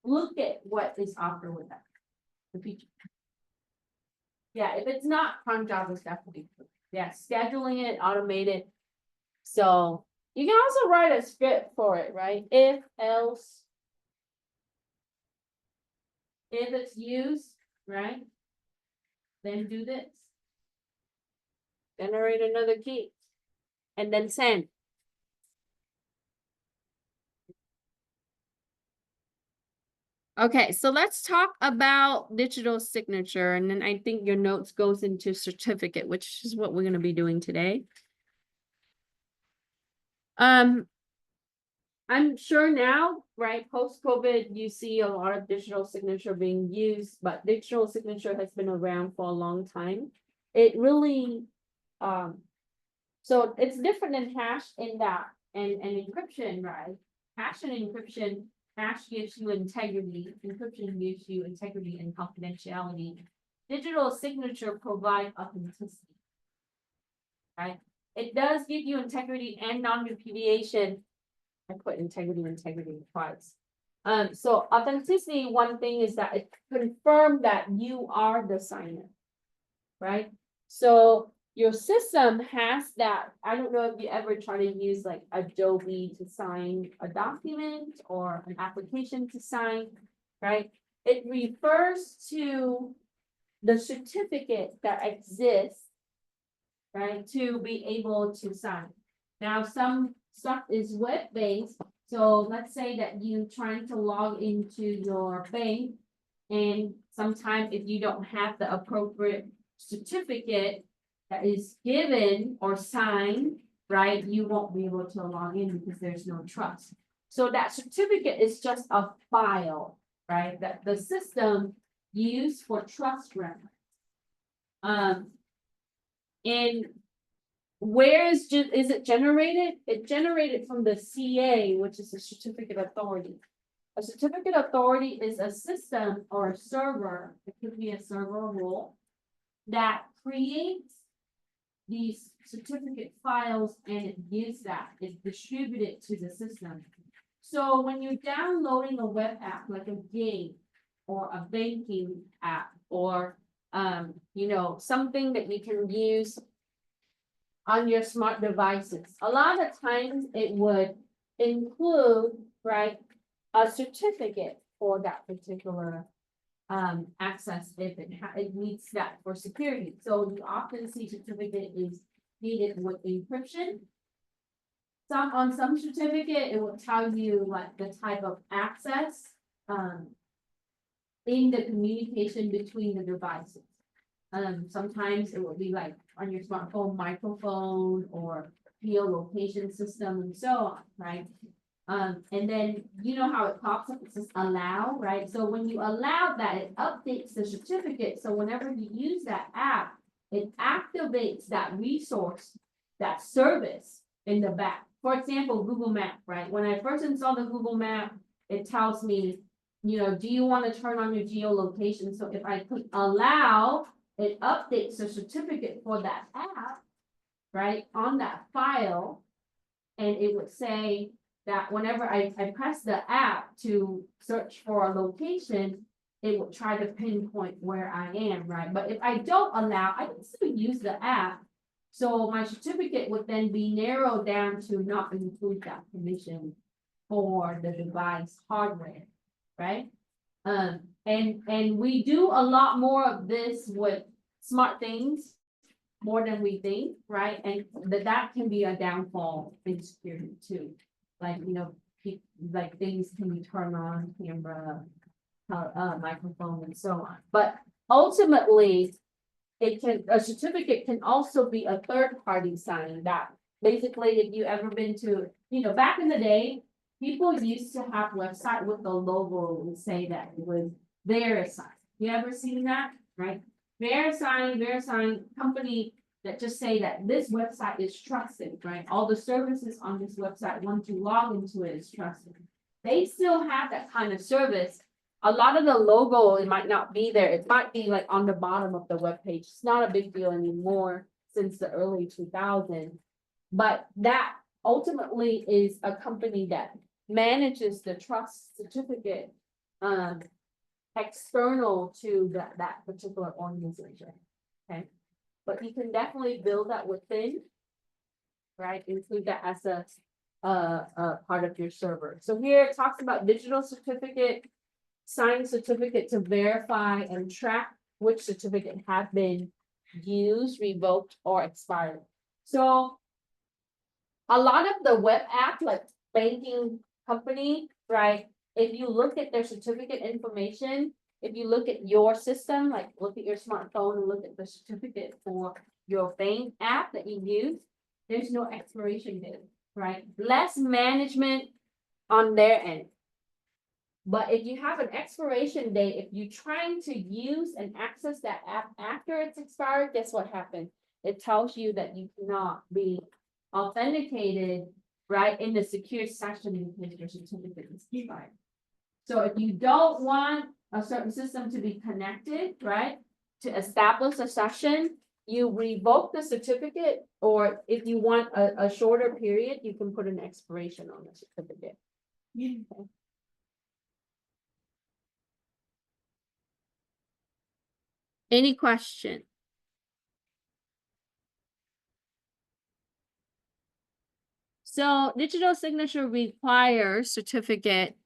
Speaker 1: look at what is offered with that. The feature. Yeah, if it's not, cron job is definitely, yeah, scheduling it, automated. So you can also write a script for it, right? If, else. If it's used, right? Then do this. Generate another key. And then send. Okay, so let's talk about digital signature, and then I think your notes goes into certificate, which is what we're going to be doing today. I'm sure now, right, post-COVID, you see a lot of digital signature being used, but digital signature has been around for a long time. It really, so it's different than hash in that, and encryption, right? Hash and encryption. Hash gives you integrity, encryption gives you integrity and confidentiality. Digital signature provides authenticity, right? It does give you integrity and non-repudiation. I put integrity twice. So authenticity, one thing is that it confirms that you are the signer, right? So your system has that. I don't know if you ever try to use like Adobe to sign a document or an application to sign, right? It refers to the certificate that exists, right, to be able to sign. Now, some stuff is web-based, so let's say that you trying to log into your bank, and sometimes if you don't have the appropriate certificate that is given or signed, right, you won't be able to log in because there's no trust. So that certificate is just a file, right, that the system used for trust reference. And where is it generated? It generated from the CA, which is a certificate authority. A certificate authority is a system or a server, it could be a server role, that creates these certificate files and it gives that, it's distributed to the system. So when you're downloading a web app like a game or a banking app or something that you can use on your smart devices, a lot of times it would include, right, a certificate for that particular access if it needs that for security. So you often see certificate is needed with encryption. On some certificate, it will tell you like the type of access in the communication between the devices. Sometimes it will be like on your smartphone microphone or geolocation system and so on, right? And then you know how it pops up, it says allow, right? So when you allow that, it updates the certificate. So whenever you use that app, it activates that resource, that service in the back. For example, Google Map, right? When I first install the Google Map, it tells me, you know, do you want to turn on your geolocation? So if I click allow, it updates the certificate for that app, right, on that file. And it would say that whenever I press the app to search for a location, it will try to pinpoint where I am, right? But if I don't allow, I can still use the app. So my certificate would then be narrowed down to not include that permission for the device hardware, right? And we do a lot more of this with smart things, more than we think, right? And that can be a downfall in security too. Like, you know, like things can be turned on, camera, microphone and so on. But ultimately, a certificate can also be a third party sign that basically if you ever been to, you know, back in the day, people used to have website with the logo and say that it was VeriSign. You ever seen that, right? VeriSign company that just say that this website is trusted, right? All the services on this website, once you log into it, is trusted. They still have that kind of service. A lot of the logo, it might not be there. It might be like on the bottom of the web page. It's not a big deal anymore since the early 2000s. But that ultimately is a company that manages the trust certificate external to that particular organization. Okay. But you can definitely build that within, right? Include that as a part of your server. So here it talks about digital certificate, signed certificate to verify and track which certificate have been used, revoked, or expired. So a lot of the web app, like banking company, right? If you look at their certificate information, if you look at your system, like look at your smartphone and look at the certificate for your bank app that you use, there's no expiration date, right? Less management on their end. But if you have an expiration date, if you're trying to use and access that app after it's expired, guess what happened? It tells you that you cannot be authenticated, right, in the secure session because your certificate is expired. So if you don't want a certain system to be connected, right, to establish a session, you revoke the certificate, or if you want a shorter period, you can put an expiration on the certificate. Okay. Any question? So digital signature requires certificate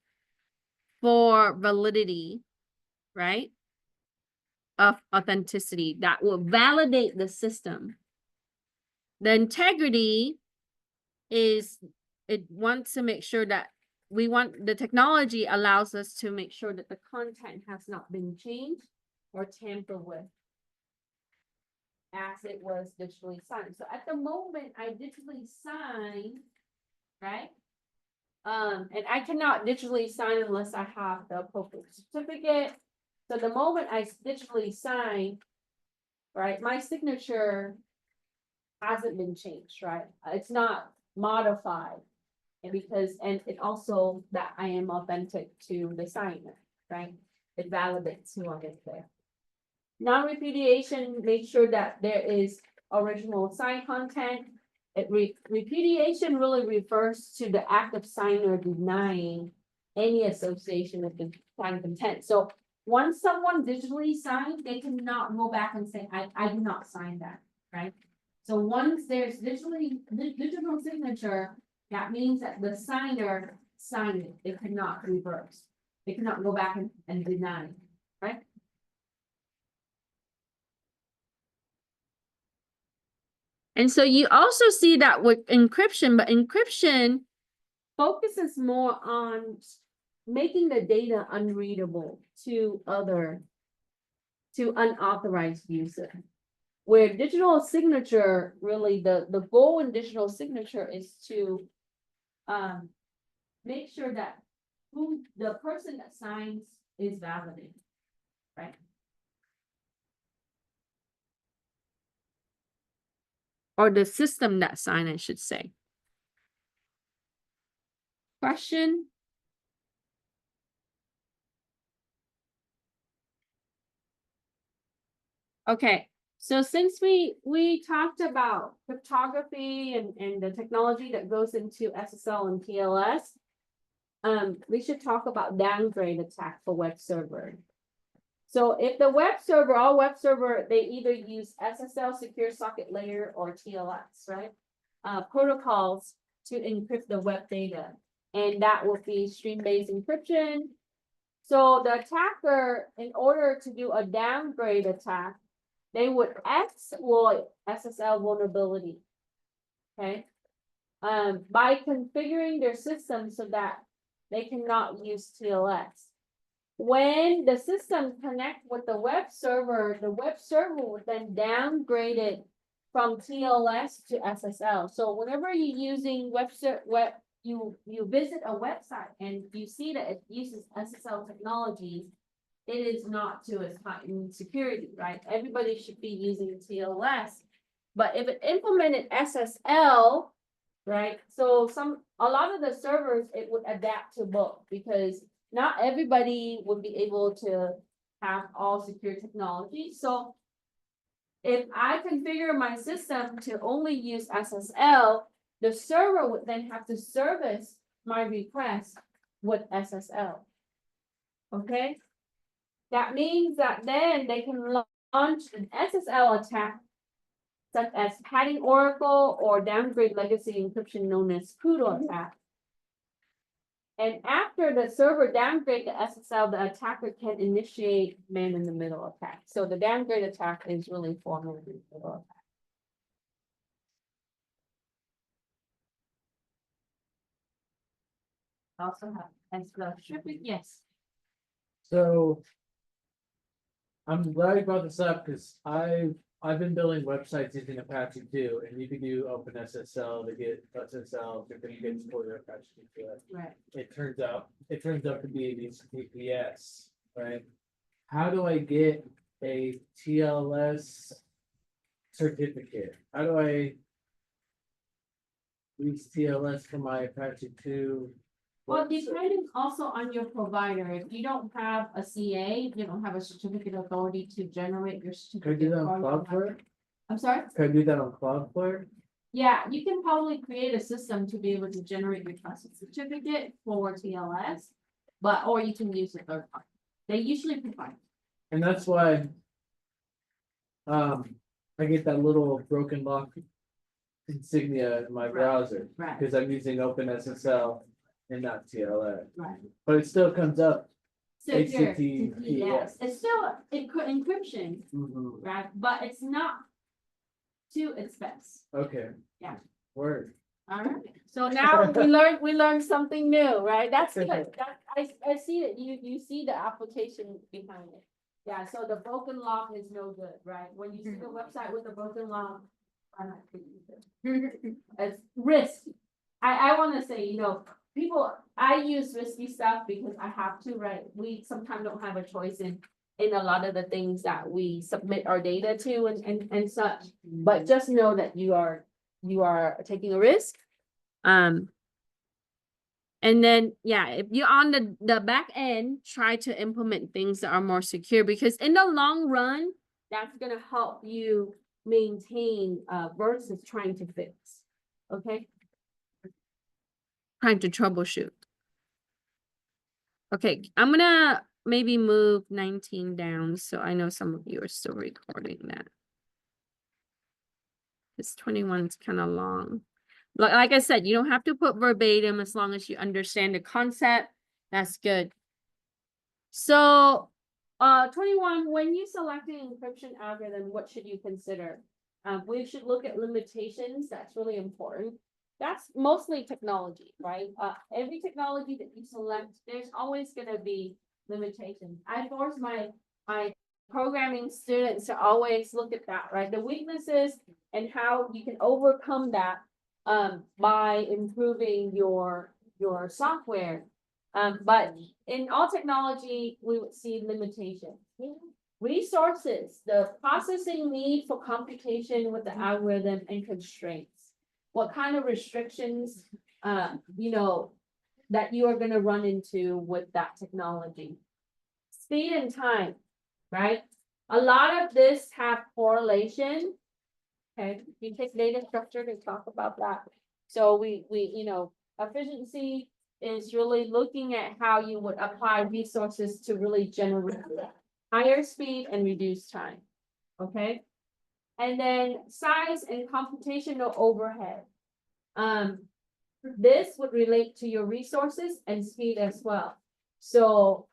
Speaker 1: for validity, right? Of authenticity that will validate the system. The integrity is, it wants to make sure that the technology allows us to make sure that the content has not been changed or tampered with as it was digitally signed. So at the moment I digitally sign, right? And I cannot digitally sign unless I have the appropriate certificate. So the moment I digitally sign, right, my signature hasn't been changed, right? It's not modified. And it also that I am authentic to the signer, right? It validates who I am there. Non-repudiation makes sure that there is original sign content. Repudiation really refers to the act of signing or denying any association with the signed content. So once someone digitally signs, they cannot go back and say, I do not sign that, right? So once there's digital signature, that means that the signer signed it. They cannot reverse. They cannot go back and deny, right? And so you also see that with encryption, but encryption focuses more on making the data unreadable to other to unauthorized user. Where digital signature, really the goal in digital signature is to make sure that who the person that signs is validated, right? Or the system that sign, I should say. Question? Okay, so since we talked about cryptography and the technology that goes into SSL and TLS, we should talk about downgrade attack for web server. So if the web server, all web server, they either use SSL secure socket layer or TLS, right? Protocols to encrypt the web data, and that will be stream-based encryption. So the attacker, in order to do a downgrade attack, they would exploit SSL vulnerability. Okay. By configuring their system so that they cannot use TLS. When the system connect with the web server would then downgrade it from TLS to SSL. So whenever you're using you visit a website and you see that it uses SSL technologies, it is not to its heightened security, right? Everybody should be using TLS. But if it implemented SSL, right? So a lot of the servers, it would adapt to both because not everybody would be able to have all secure technology. So if I configure my system to only use SSL, the server would then have to service my request with SSL. Okay? That means that then they can launch an SSL attack, such as padding Oracle or downgrade legacy encryption known as CUDO attack. And after the server downgrade the SSL, the attacker can initiate man-in-the-middle attack. So the downgrade attack is really for man-in-the-middle attack. Also have SSL stripping, yes.
Speaker 3: So I'm glad you brought this up because I've been building websites using Apache 2, and you can do OpenSSL to get SSL certificates for your Apache 2.
Speaker 1: Right.
Speaker 3: It turns out to be these TPS, right? How do I get a TLS certificate? How do I use TLS for my Apache 2?
Speaker 1: Well, depending also on your provider, if you don't have a CA, you don't have a certificate authority to generate your
Speaker 3: Can I do
Speaker 1: certificate.
Speaker 3: that on Cloudflare?
Speaker 1: I'm sorry?
Speaker 3: Can I do that on Cloudflare?
Speaker 1: Yeah, you can probably create a system to be able to generate your trusted certificate for TLS, or you can use a third party. They usually provide.
Speaker 3: And that's why I get that little broken lock insignia in my browser
Speaker 1: Right,
Speaker 3: because I'm using OpenSSL and not TLS.
Speaker 1: right.
Speaker 3: But it still comes up.
Speaker 1: Secure,
Speaker 3: HTTPS.
Speaker 1: yes, it's still encryption,
Speaker 3: Mhm.
Speaker 1: right? But it's not to its best.
Speaker 3: Okay.
Speaker 1: Yeah.
Speaker 3: Word.
Speaker 1: All right, so now we learned something new, right? That's good. I see that you see the application behind it. Yeah, so the broken lock is no good, right? When you see a website with a broken lock, I'm not gonna use it. It's risky. I wanna say, I use risky stuff because I have to, right? We sometimes don't have a choice in a lot of the things that we submit our data to and such. But just know that you are taking a risk. And then, yeah, if you're on the back end, try to implement things that are more secure because in the long run, that's gonna help you maintain versus trying to fix. Okay. Trying to troubleshoot. Okay, I'm gonna maybe move 19 down so I know some of you are still recording that. This 21 is kind of long. Like I said, you don't have to put verbatim as long as you understand the concept. That's good. So, 21, when you select an encryption algorithm, what should you consider? We should look at limitations. That's really important. That's mostly technology, right? Every technology that you select, there's always going to be limitations. I force my programming students to always look at that, right? The weaknesses and how you can overcome that by improving your software. But in all technology, we would see limitations. Resources, the processing need for computation with the algorithm and constraints. What kind of restrictions, you know, that you are gonna run into with that technology. Speed and time, right? A lot of this have correlation. Okay, you take data structure to talk about that. So we, you know, efficiency is really looking at how you would apply resources to really generate higher speed and reduce time. Okay? And then size and computational overhead. This would relate to your resources and speed as well. So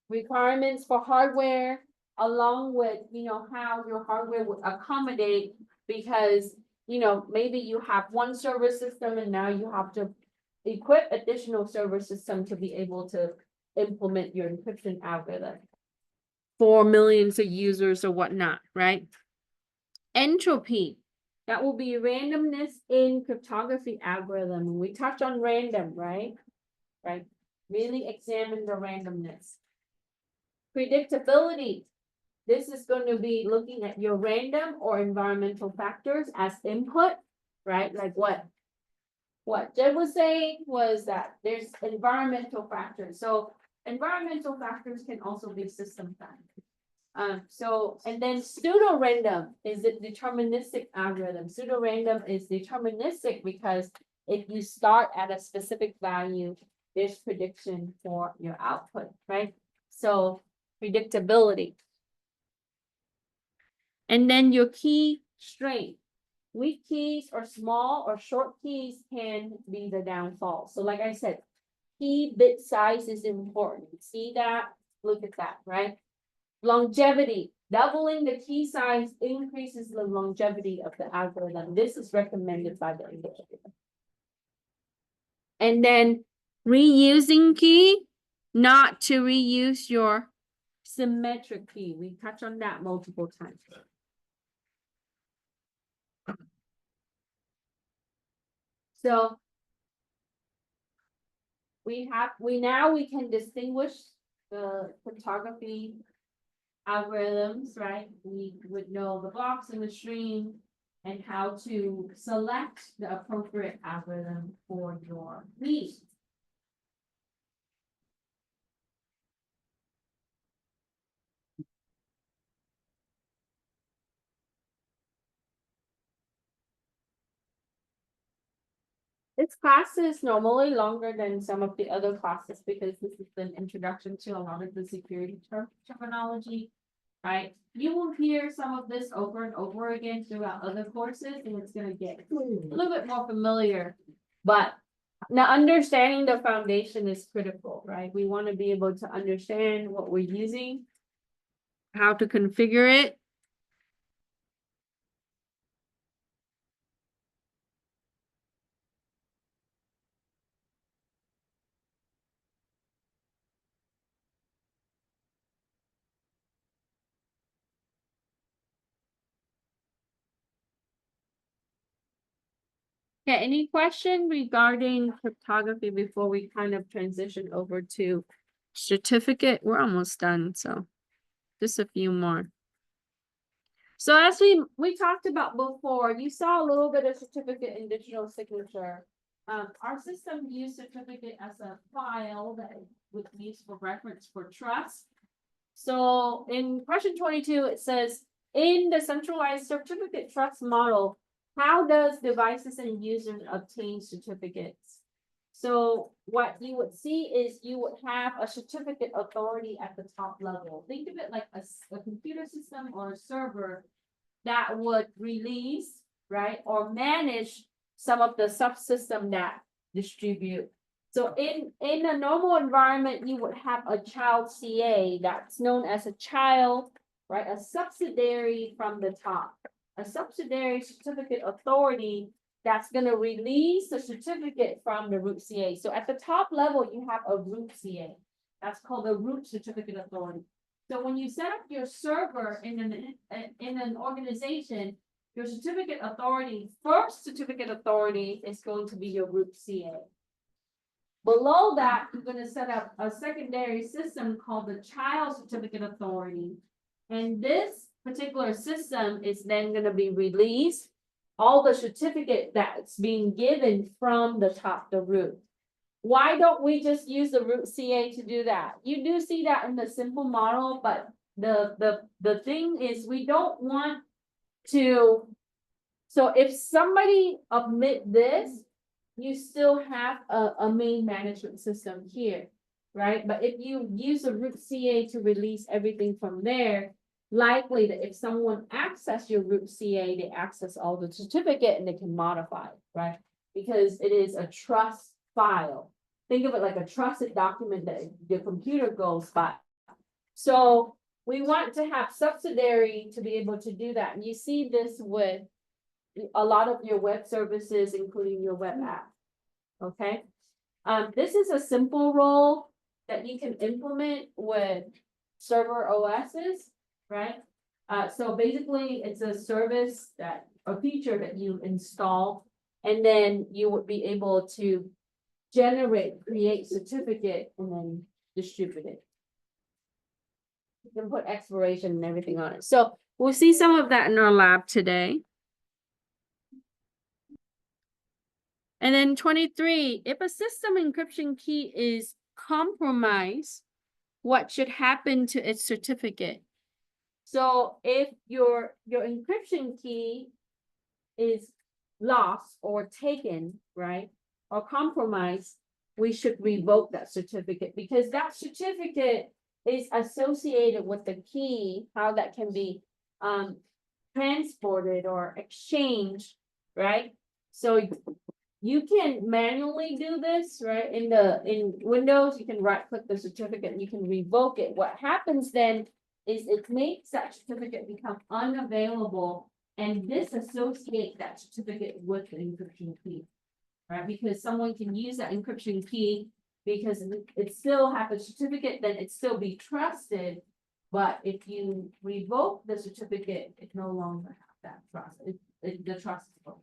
Speaker 1: requirements for hardware, along with, you know, how your hardware would accommodate, because, you know, maybe you have one server system and now you have to equip additional server system to be able to implement your encryption algorithm for millions of users or whatnot, right? Entropy, that will be randomness in cryptography algorithm. We touched on random, right? Right. Really examine the randomness. Predictability. This is going to be looking at your random or environmental factors as input, right? Like what Jed was saying was that there's environmental factors. So environmental factors can also be system factors. So, and then pseudo-random is a deterministic algorithm. Pseudo-random is deterministic because if you start at a specific value, there's prediction for your output, right? So predictability. And then your key strength. Weak keys or small or short keys can be the downfall. So like I said, key bit size is important. See that? Look at that, right? Longevity. Doubling the key size increases the longevity of the algorithm. This is recommended by the industry. And then reusing key, not to reuse your symmetric key. We touch on that multiple times. So we can distinguish the cryptography algorithms, right? We would know the blocks in the stream and how to select the appropriate algorithm for your needs. This class is normally longer than some of the other classes because this is an introduction to a lot of the security terminology, right? You will hear some of this over and over again throughout other courses, and it's going to get a little bit more familiar. But now understanding the foundation is critical, right? We want to be able to understand what we're using, how to configure it. Okay, any question regarding cryptography before we kind of transition over to certificate? We're almost done, so just a few more. So as we talked about before, you saw a little bit of certificate and digital signature. Our system views certificate as a file that would be used for reference for trust. So in question 22, it says, in the centralized certificate trust model, how does devices and users obtain certificates? So what you would see is you would have a certificate authority at the top level. Think of it like a computer system or a server that would release, right, or manage some of the subsystem that distribute. So in a normal environment, you would have a child CA that's known as a child, right, a subsidiary from the top. A subsidiary certificate authority that's going to release the certificate from the root CA. So at the top level, you have a root CA. That's called the root certificate authority. So when you set up your server in an organization, your certificate authority, first certificate authority is going to be your root CA. Below that, you're gonna set up a secondary system called the child certificate authority. And this particular system is then gonna be released, all the certificate that's being given from the top, the root. Why don't we just use the root CA to do that? You do see that in the simple model, but the thing is, we don't want to. So if somebody omit this, you still have a main management system here, right? But if you use the root CA to release everything from there, likely that if someone access your root CA, they access all the certificate and they can modify it, right? Because it is a trust file. Think of it like a trusted document that your computer goes by. So we want to have subsidiary to be able to do that. And you see this with a lot of your web services, including your web app. Okay. This is a simple role that you can implement with server OSs, right? So basically it's a service that, a feature that you install, and then you would be able to create certificate and then distribute it. You can put expiration and everything on it. So we'll see some of that in our lab today. And then 23, if a system encryption key is compromised, what should happen to its certificate? So if your encryption key is lost or taken, right, or compromised, we should revoke that certificate, because that certificate is associated with the key, how that can be transported or exchanged, right? So you can manually do this, right? In Windows, you can right click the certificate and you can revoke it. What happens then is it makes that certificate become unavailable and disassociate that certificate with the encryption key, right? Because someone can use that encryption key because it still have a certificate, then it still be trusted. But if you revoke the certificate, it no longer have that trust. The trust is broken.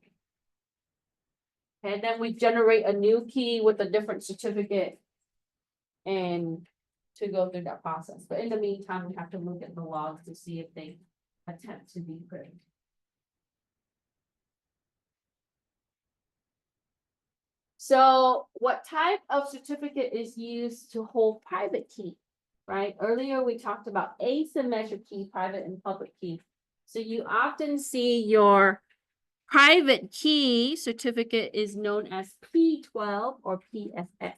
Speaker 1: And then we generate a new key with a different certificate and to go through that process. But in the meantime, we have to look at the logs to see if they attempt to decrypt. So what type of certificate is used to hold private key, right? Earlier, we talked about asymmetric key, private and public key. So you often see your private key certificate is known as P12 or PFX.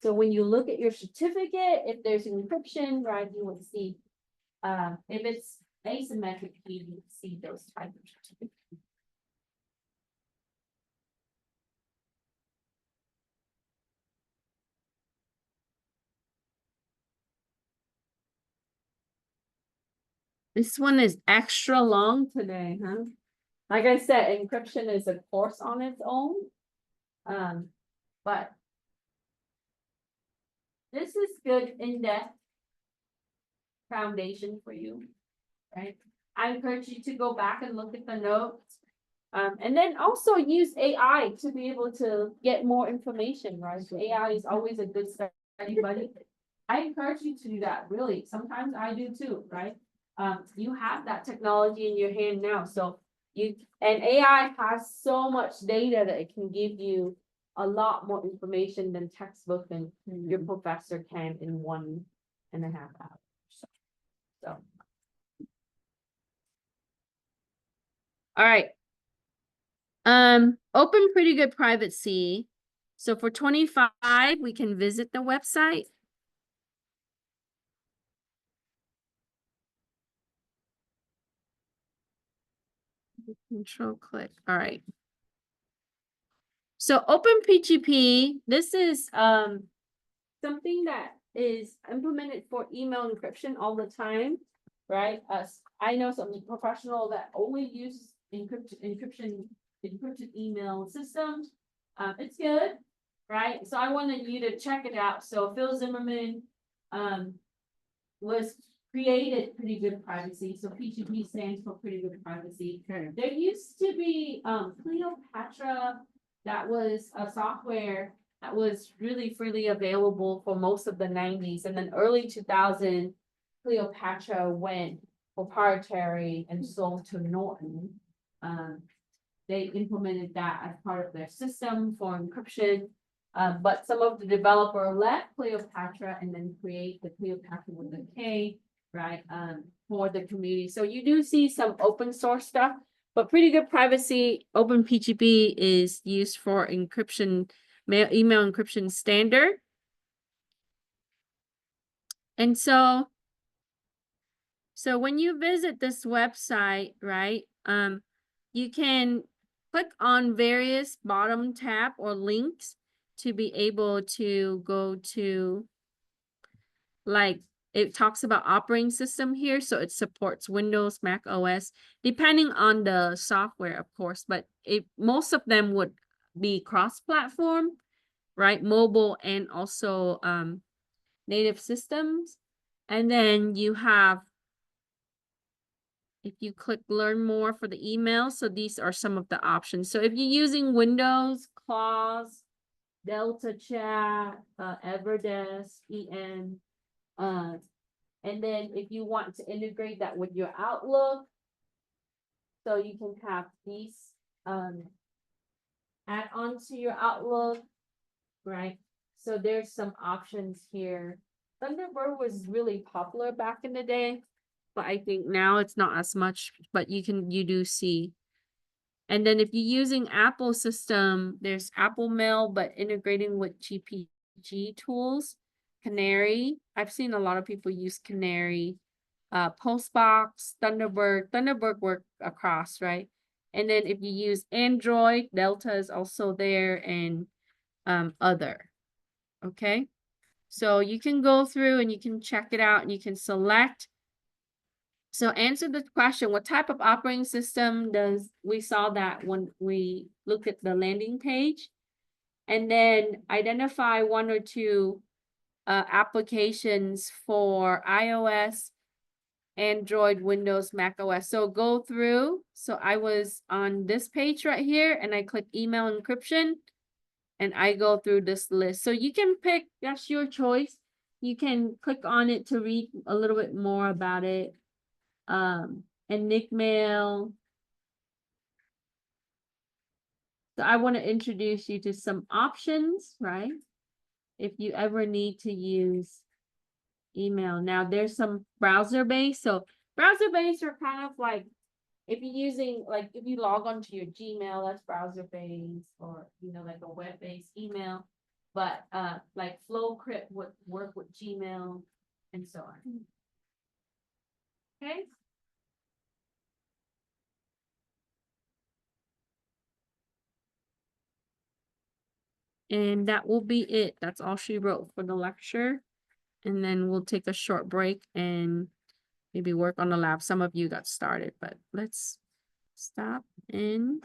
Speaker 1: So when you look at your certificate, if there's encryption, right, you would see, if it's asymmetric key, you see those type of certificates. This one is extra long today, huh? Like I said, encryption is a course on its own. But this is good in-depth foundation for you, right? I encourage you to go back and look at the notes. And then also use AI to be able to get more information, right? So AI is always a good study buddy. I encourage you to do that, really. Sometimes I do too, right? You have that technology in your hand now, so and AI has so much data that it can give you a lot more information than textbook and your professor can in 1.5 hours. So. All right. Open pretty good privacy. So for 25, we can visit the website. Control click. All right. So OpenPGP, this is something that is implemented for email encryption all the time, right? I know some professional that only use encrypted email systems. It's good, right? So I wanted you to check it out. So Phil Zimmerman was created Pretty Good Privacy. So PGP stands for Pretty Good Privacy.
Speaker 3: Okay.
Speaker 1: There used to be Cleopatra, that was a software that was really freely available for most of the 90s, and then early 2000, Cleopatra went proprietary and sold to Norton. They implemented that as part of their system for encryption. But some of the developer left Cleopatra and then create the Cleopatra with a K, right? For the community. So you do see some open source stuff, but Pretty Good Privacy, OpenPGP is used for encryption, email encryption standard. And so when you visit this website, right, you can click on various bottom tab or links to be able to go to, like, it talks about operating system here, so it supports Windows, Mac OS, depending on the software, of course, but most of them would be cross-platform, right, mobile and also native systems. And then you have, if you click learn more for the email, so these are some of the options. So if you're using Windows, Clause, Delta Chat, Everdesk, EN, and then if you want to integrate that with your Outlook, so you can have these add on to your Outlook, right? So there's some options here. Thunderbird was really popular back in the day, but I think now it's not as much, but you do see. And then if you're using Apple system, there's Apple Mail, but integrating with GPG tools, Canary. I've seen a lot of people use Canary, Postbox, Thunderbird work across, right? And then if you use Android, Delta is also there, and other. Okay. So you can go through and you can check it out and you can select. So answer the question, what type of operating system we saw that when we looked at the landing page, and then identify one or two applications for iOS, Android, Windows, Mac OS. So go through. So I was on this page right here and I click email encryption and I go through this list. So you can pick, that's your choice. You can click on it to read a little bit more about it. And Nickmail. So I want to introduce you to some options, right? If you ever need to use email. Now there's some browser-based. So browser-based are kind of like, if you're using, like, if you log onto your Gmail, that's browser-based, or, like a web-based email. But like FlowCrypt would work with Gmail and so on. Okay. And that will be it. That's all she wrote for the lecture. And then we'll take a short break and maybe work on the lab. Some of you got started, but let's stop and